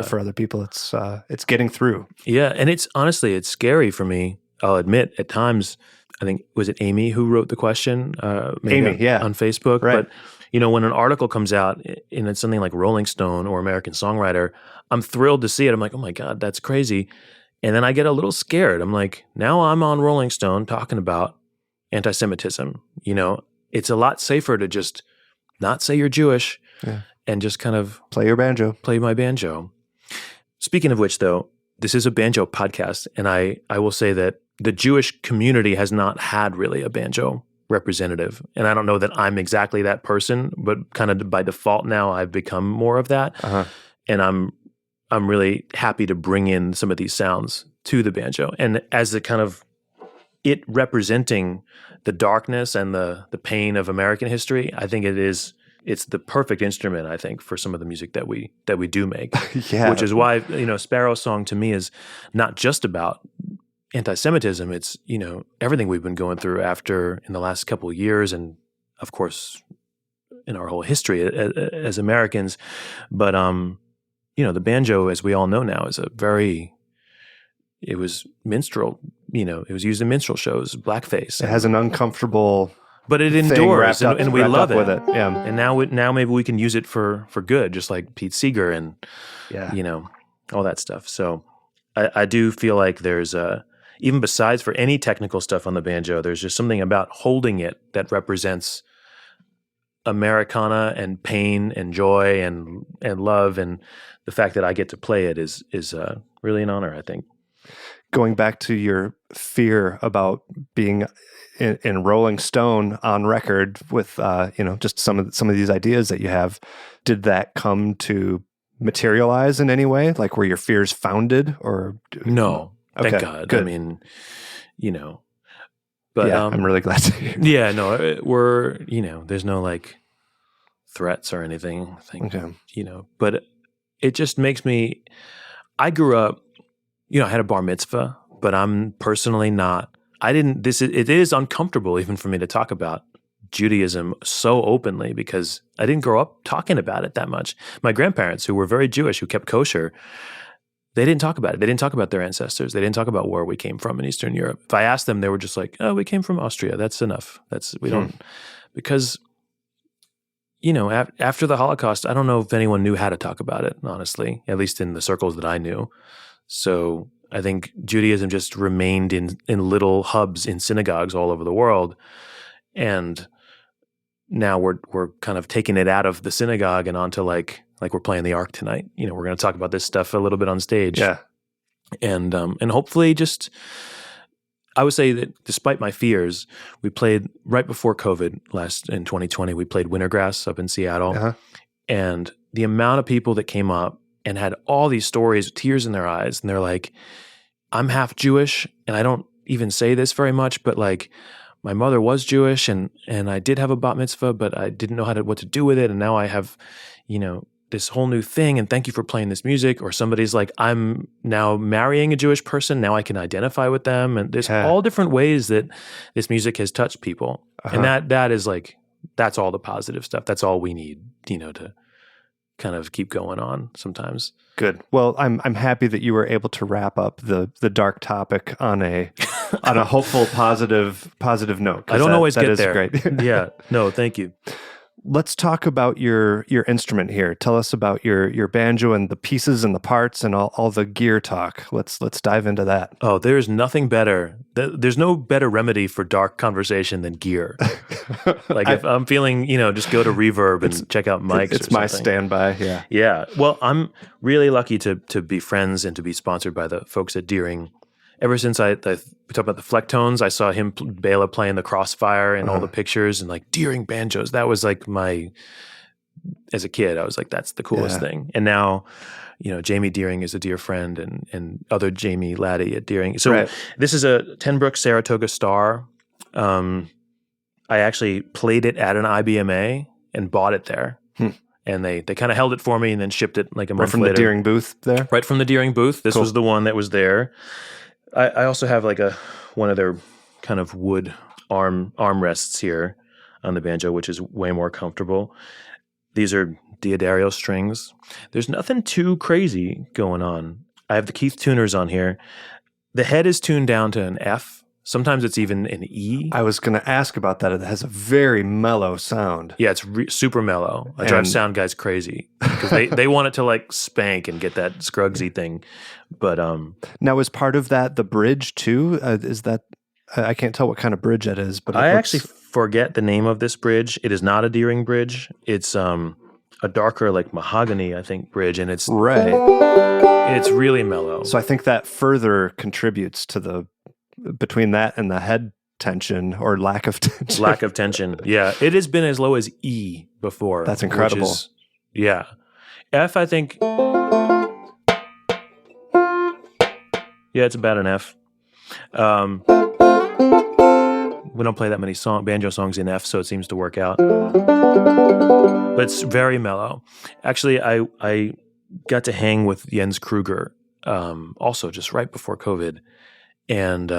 for other people, it's getting through. Yeah, and it's scary for me. I'll admit, at times, I think, was it Amy who wrote the question? Amy, on Facebook. Right. But when an article comes out and it's something like Rolling Stone or American Songwriter, I'm thrilled to see it. I'm like, oh my God, that's crazy. And then I get a little scared. I'm like, now I'm on Rolling Stone talking about anti-Semitism. It's a lot safer to just not say you're Jewish and just kind of play my banjo. Speaking of which, though, this is a banjo podcast, and I will say that the Jewish community has not had really a banjo representative. And I don't know that I'm exactly that person, but kind of by default now I've become more of that. Uh-huh. And I'm really happy to bring in some of these sounds to the banjo. And as the kind of it representing the darkness and the pain of American history, I think it's the perfect instrument, I think, for some of the music that we do make. Which is why, Sparrow's song to me is not just about anti-Semitism. It's, everything we've been going through in the last couple of years, and of course in our whole history as Americans. But the banjo, as we all know now, is it was minstrel, it was used in minstrel shows, blackface. It has an uncomfortable, but it endures, and we love it. With it. Yeah. And now maybe we can use it for good, just like Pete Seeger and all that stuff. So I do feel like there's even besides for any technical stuff on the banjo, there's just something about holding it that represents Americana and pain and joy and love, and the fact that I get to play it is really an honor, I think. Going back to your fear about being in Rolling Stone on record with just some of these ideas that you have, did that come to materialize in any way? Like, were your fears founded, or no? Thank Okay, God. good. I mean, but yeah, I'm really glad to hear. yeah, no, we're, there's no like threats or anything. I think, Okay. But it just makes me, I grew up, I had a bar mitzvah, but I'm personally not, it is uncomfortable even for me to talk about Judaism so openly because I didn't grow up talking about it that much. My grandparents, who were very Jewish, who kept kosher, they didn't talk about it. They didn't talk about their ancestors. They didn't talk about where we came from in Eastern Europe. If I asked them, they were just like, "Oh, we came from Austria. That's enough. We don't," because, after the Holocaust, I don't know if anyone knew how to talk about it, honestly, at least in the circles that I knew. So I think Judaism just remained in little hubs in synagogues all over the world. And now we're kind of taking it out of the synagogue and onto like we're playing the Ark tonight. We're going to talk about this stuff a little bit on stage. Yeah. And hopefully just, I would say that despite my fears, we played right before COVID in 2020, we played Wintergrass up in Seattle. Uh-huh. And the amount of people that came up and had all these stories, tears in their eyes. And they're like, I'm half Jewish and I don't even say this very much, but like, my mother was Jewish and I did have a bat mitzvah, but I didn't know what to do with it. And now I have, this whole new thing. And thank you for playing this music. Or somebody's like, I'm now marrying a Jewish person. Now I can identify with them. And there's all different ways that this music has touched people. And that is like, that's all the positive stuff. That's all we need, to kind of keep going on sometimes. Good. Well, I'm happy that you were able to wrap up the dark topic on a hopeful, positive note. I don't always get there. Great. Yeah. No, thank you. Let's talk about your instrument here. Tell us about your banjo and the pieces and the parts and all the gear talk. Let's dive into that. Oh, there's nothing better. There's no better remedy for dark conversation than gear. Like if I'm feeling, just go to Reverb and check out mics. It's my standby. Yeah. Yeah. Well, I'm really lucky to be friends and to be sponsored by the folks at Deering. Ever since we talked about the Flecktones, I saw him, Bela, playing the Crossfire and all the pictures and like Deering banjos. That was like as a kid, I was like, that's the coolest thing. And now, Jamie Deering is a dear friend and other Jamie Laddie at Deering. So This is a Tenbrook Saratoga Star. I actually played it at an IBMA and bought it there. And they kind of held it for me and then shipped it like a month later. Right from the Deering booth there? Right from the Deering booth. This was the one that was there. I also have like one of their kind of wood armrests here on the banjo, which is way more comfortable. These are Diodario strings. There's nothing too crazy going on. I have the Keith tuners on here. The head is tuned down to an F. Sometimes it's even an E. I was going to ask about that. It has a very mellow sound. Yeah, it's super mellow. I drive sound guys crazy because they want it to like spank and get that Scruggsy thing. But now is part of that the bridge too? Is that I can't tell what kind of bridge that is, but I actually forget the name of this bridge. It is not a Deering bridge. It's a darker like mahogany, I think, bridge, and it's it's really mellow. So I think that further contributes to between that and the head tension or lack of tension. Lack of tension. Yeah. It has been as low as E before. That's incredible. Yeah. F, I think. Yeah, it's about an F. We don't play that many banjo songs in F, so it seems to work out. But it's very mellow. Actually, I got to hang with Jens Kruger also just right before COVID. And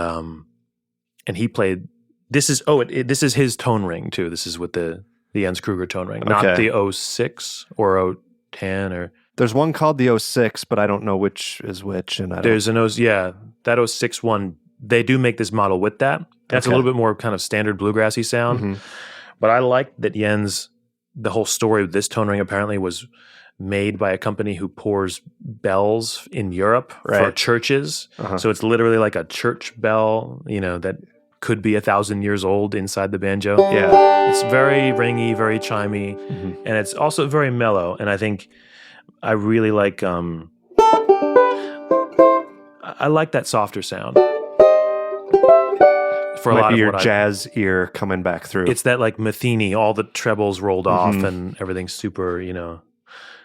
he played. This is his tone ring too. This is with the Jens Kruger tone ring, not the 06 or 010 or. There's one called the 06, but I don't know which is which. And there's that 06 one. They do make this model with that. That's a little bit more kind of standard bluegrassy sound. Mm-hmm. But I like that Jens. The whole story of this tone ring apparently was made by a company who pours bells in Europe for churches. Uh-huh. So it's literally like a church bell, that could be 1,000 years old inside the banjo. Yeah. It's very ringy, very chimey, and it's also very mellow. And I think I really like, I like that softer sound. For a lot of your jazz ear coming back through. It's that like Matheny, all the trebles rolled off and everything's super,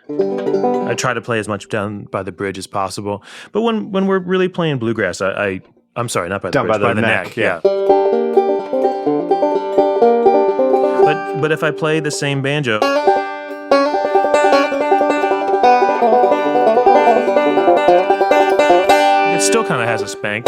I try to play as much down by the bridge as possible. But when we're really playing bluegrass, I'm sorry, not by the Down bridge, by by the the neck, neck. yeah. But if I play the same banjo, it still kind of has a spank.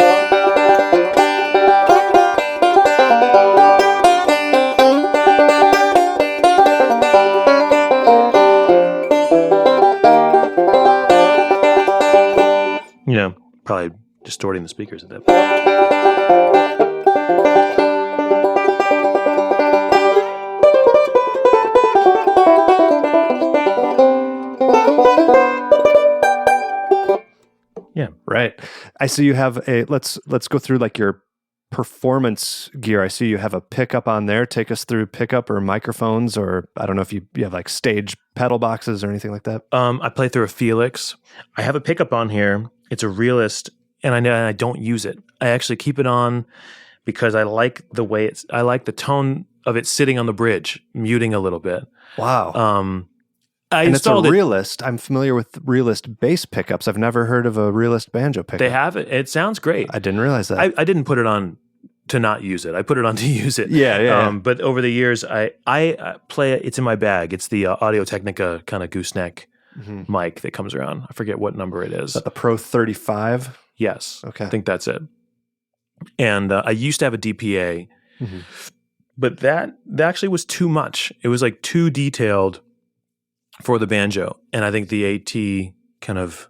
You know, probably distorting the speakers a bit. Yeah. Right. I see you have a let's go through like your performance gear. I see you have a pickup on there. Take us through pickup or microphones, or I don't know if you have like stage pedal boxes or anything like that. I play through a Felix. I have a pickup on here. It's a Realist, and I know I don't use it. I actually keep it on because I like the way I like the tone of it sitting on the bridge, muting a little bit. Wow. I And it's a installed it. Realist. I'm familiar with Realist bass pickups. I've never heard of a Realist banjo pickup. They have it. It sounds great. I didn't realize that. I didn't put it on to not use it. I put it on to use it. Yeah. But over the years, I play it. It's in my bag. It's the Audio Technica kind of gooseneck mic that comes around. I forget what number it is. Is that the Pro 35? Yes. Okay. I think that's it. And I used to have a DPA, but that actually was too much. It was like too detailed for the banjo. And I think the AT kind of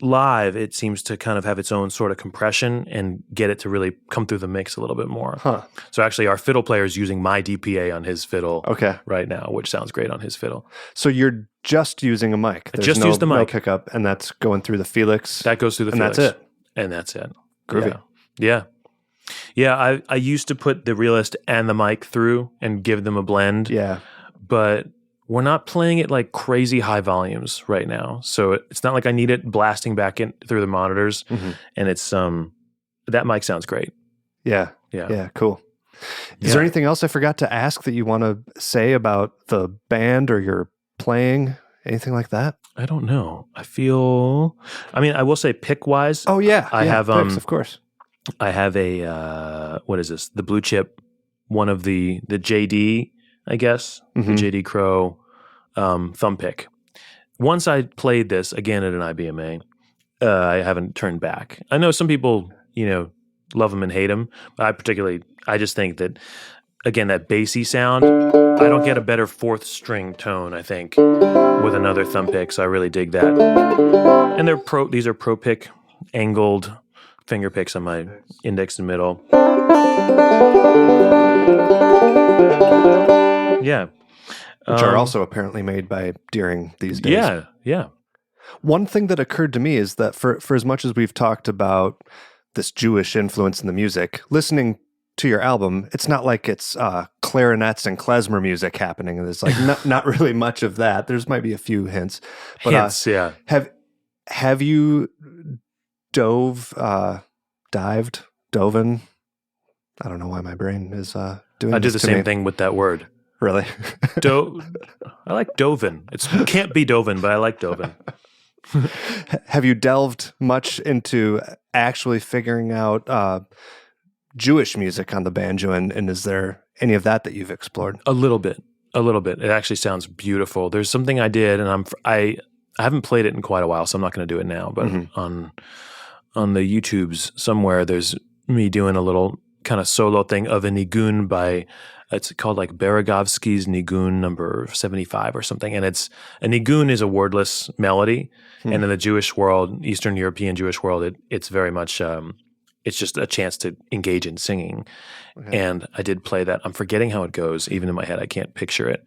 live, it seems to kind of have its own sort of compression and get it to really come through the mix a little bit more. Huh. So actually our fiddle player is using my DPA on his fiddle right now, which sounds great on his fiddle. So you're just using a mic. There's just used the no mic. pickup, and that's going through the Felix. That goes through the and Felix. that's it. And that's it. Groovy. Yeah. I used to put the Realist and the mic through and give them a blend. Yeah. But we're not playing it like crazy high volumes right now. So it's not like I need it blasting back in through the monitors. And it's that mic sounds great. Yeah. Cool. Is there anything else I forgot to ask that you want to say about the band or your playing? Anything like that? I don't know. I will say pick wise. Oh yeah. I have picks, of course. I have a what is this? The Blue Chip, one of the JD, I guess, the JD Crow thumb pick. Once I played this again at an IBMA, I haven't turned back. I know some people, love them and hate them, but I just think that, again, that bassy sound, I don't get a better fourth string tone, I think, with another thumb pick, so I really dig that. And these are Pro Pick angled finger picks on my index and middle. Yeah. Which are also apparently made by Deering these days. Yeah. One thing that occurred to me is that for as much as we've talked about this Jewish influence in the music, listening to your album, it's not like it's clarinets and klezmer music happening. There's like not really much of that. There's might be a few hints. But Hints, yeah. Have you dove in? I don't know why my brain is doing. I did this the to same me. thing with that word. Really? I like Dovin. It can't be Dovin, but I like Dovin. Have you delved much into actually figuring out Jewish music on the banjo, and is there any of that you've explored? A little bit. It actually sounds beautiful. There's something I did, and I haven't played it in quite a while, so I'm not going to do it now. But on the YouTubes somewhere, there's me doing a little kind of solo thing of a nigun by. It's called like Baragovsky's Nigun number 75 or something. And a nigun is a wordless melody. And in the Jewish world, Eastern European Jewish world, it's very much, it's just a chance to engage in singing. Okay. And I did play that. I'm forgetting how it goes. Even in my head, I can't picture it.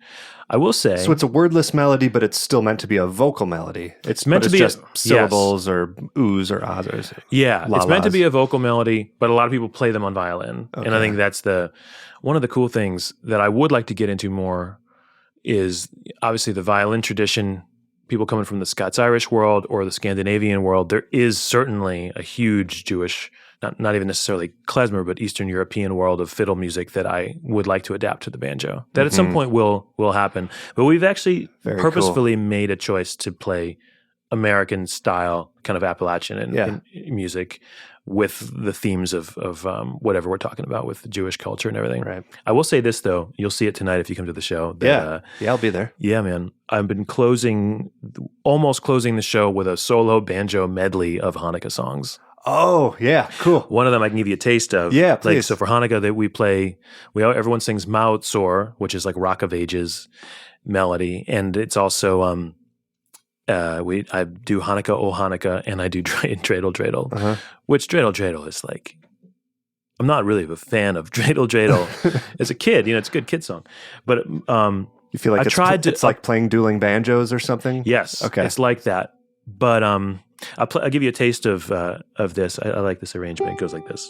I will say. So it's a wordless melody, but it's still meant to be a vocal melody. It's meant to be just syllables or oohs or ahs. Yeah, it's meant to be a vocal melody, but a lot of people play them on violin. Okay. And I think that's one of the cool things that I would like to get into more is obviously the violin tradition, people coming from the Scots-Irish world or the Scandinavian world. There is certainly a huge Jewish not even necessarily klezmer, but Eastern European world of fiddle music that I would like to adapt to the banjo. That at some point will happen. But we've actually purposefully made a choice to play American style kind of Appalachian and music with the themes of whatever we're talking about with Jewish culture and everything. Right. I will say this though, you'll see it tonight if you come to the show. That, I'll be there. Yeah, man. I've been almost closing the show with a solo banjo medley of Hanukkah songs. Oh, yeah, cool. One of them I can give you a taste of. Yeah, please. Like, so for Hanukkah, that we play, everyone sings Ma'ot Zor, which is like Rock of Ages melody, and it's also I do Hanukkah, O Hanukkah, and I do Dreidel Dreidel, which Dreidel Dreidel is like. I'm not really a fan of Dreidel Dreidel as a kid. It's a good kid song, but you feel like it's like playing dueling banjos or something. Yes, okay, it's like that, but I'll give you a taste of this. I like this arrangement. It goes like this.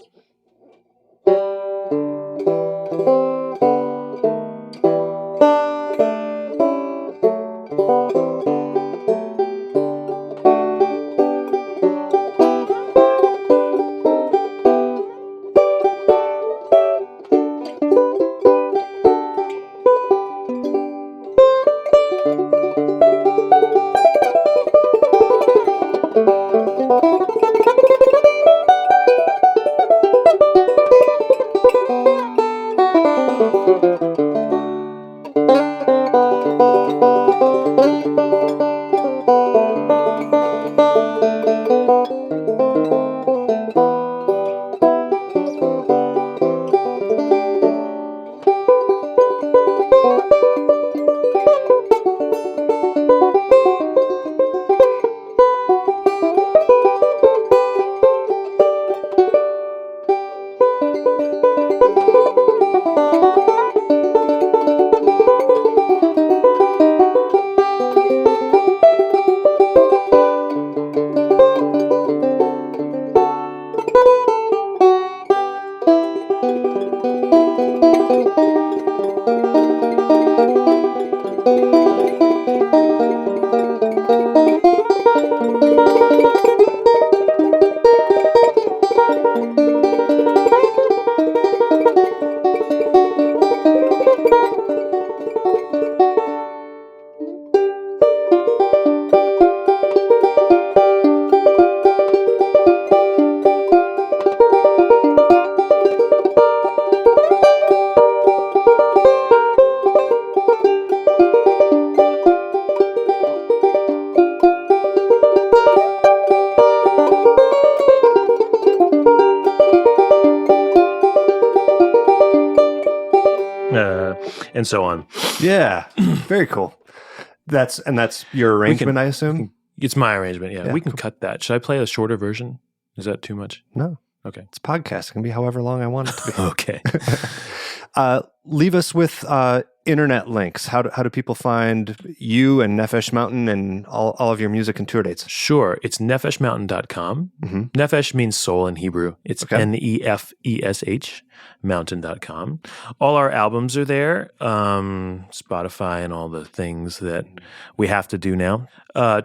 And so on. Yeah, very cool. That's your arrangement, I assume? It's my arrangement, yeah. We can cool. cut that. Should I play a shorter version? Is that too much? No. Okay. It's podcast. It can be however long I want it to be. Okay. Leave us with internet links. How do people find you and Nefesh Mountain and all of your music and tour dates? Sure. It's nefeshmountain.com. Nefesh means soul in Hebrew. It's Nefesh mountain.com. All our albums are there. Spotify and all the things that we have to do now.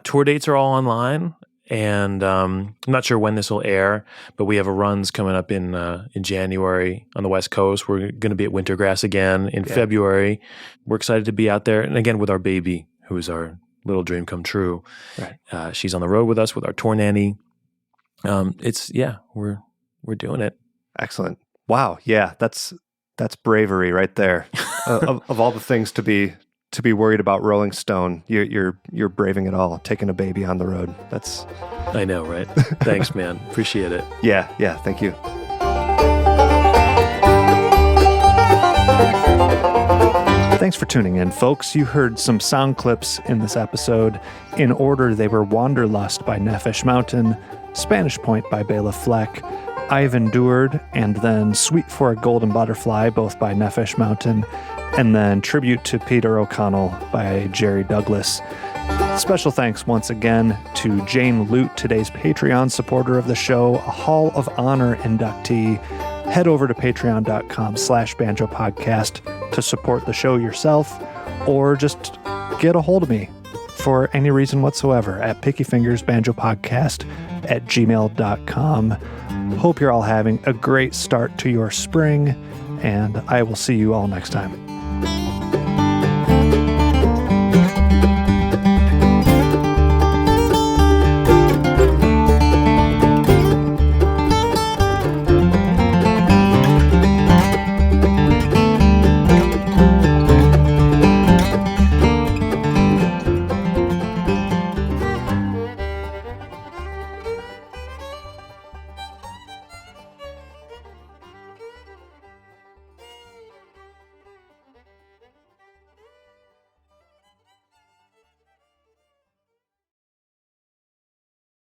Tour dates are all online. And I'm not sure when this will air, but we have a runs coming up in January on the West Coast. We're going to be at Wintergrass again in February. We're excited to be out there. And again, with our baby, who's our little dream come true. Right. She's on the road with us with our tour nanny. We're doing it. Excellent. Wow. Yeah, that's bravery right there. of all the things to be worried about Rolling Stone, you're braving it all, taking a baby on the road. I know, right? Thanks, man. Appreciate it. Yeah, thank you. Thanks for tuning in, folks. You heard some sound clips in this episode. In order, they were Wanderlust by Nefesh Mountain, Spanish Point by Bela Fleck, I've Endured, and then Sweet for a Golden Butterfly, both by Nefesh Mountain, and then Tribute to Peter O'Connell by Jerry Douglas. Special thanks once again to Jane Lute, today's Patreon supporter of the show, a Hall of Honor inductee. Head over to patreon.com/banjopodcast to support the show yourself, or just get a hold of me for any reason whatsoever at pickyfingersbanjopodcast@gmail.com. Hope you're all having a great start to your spring, and I will see you all next time.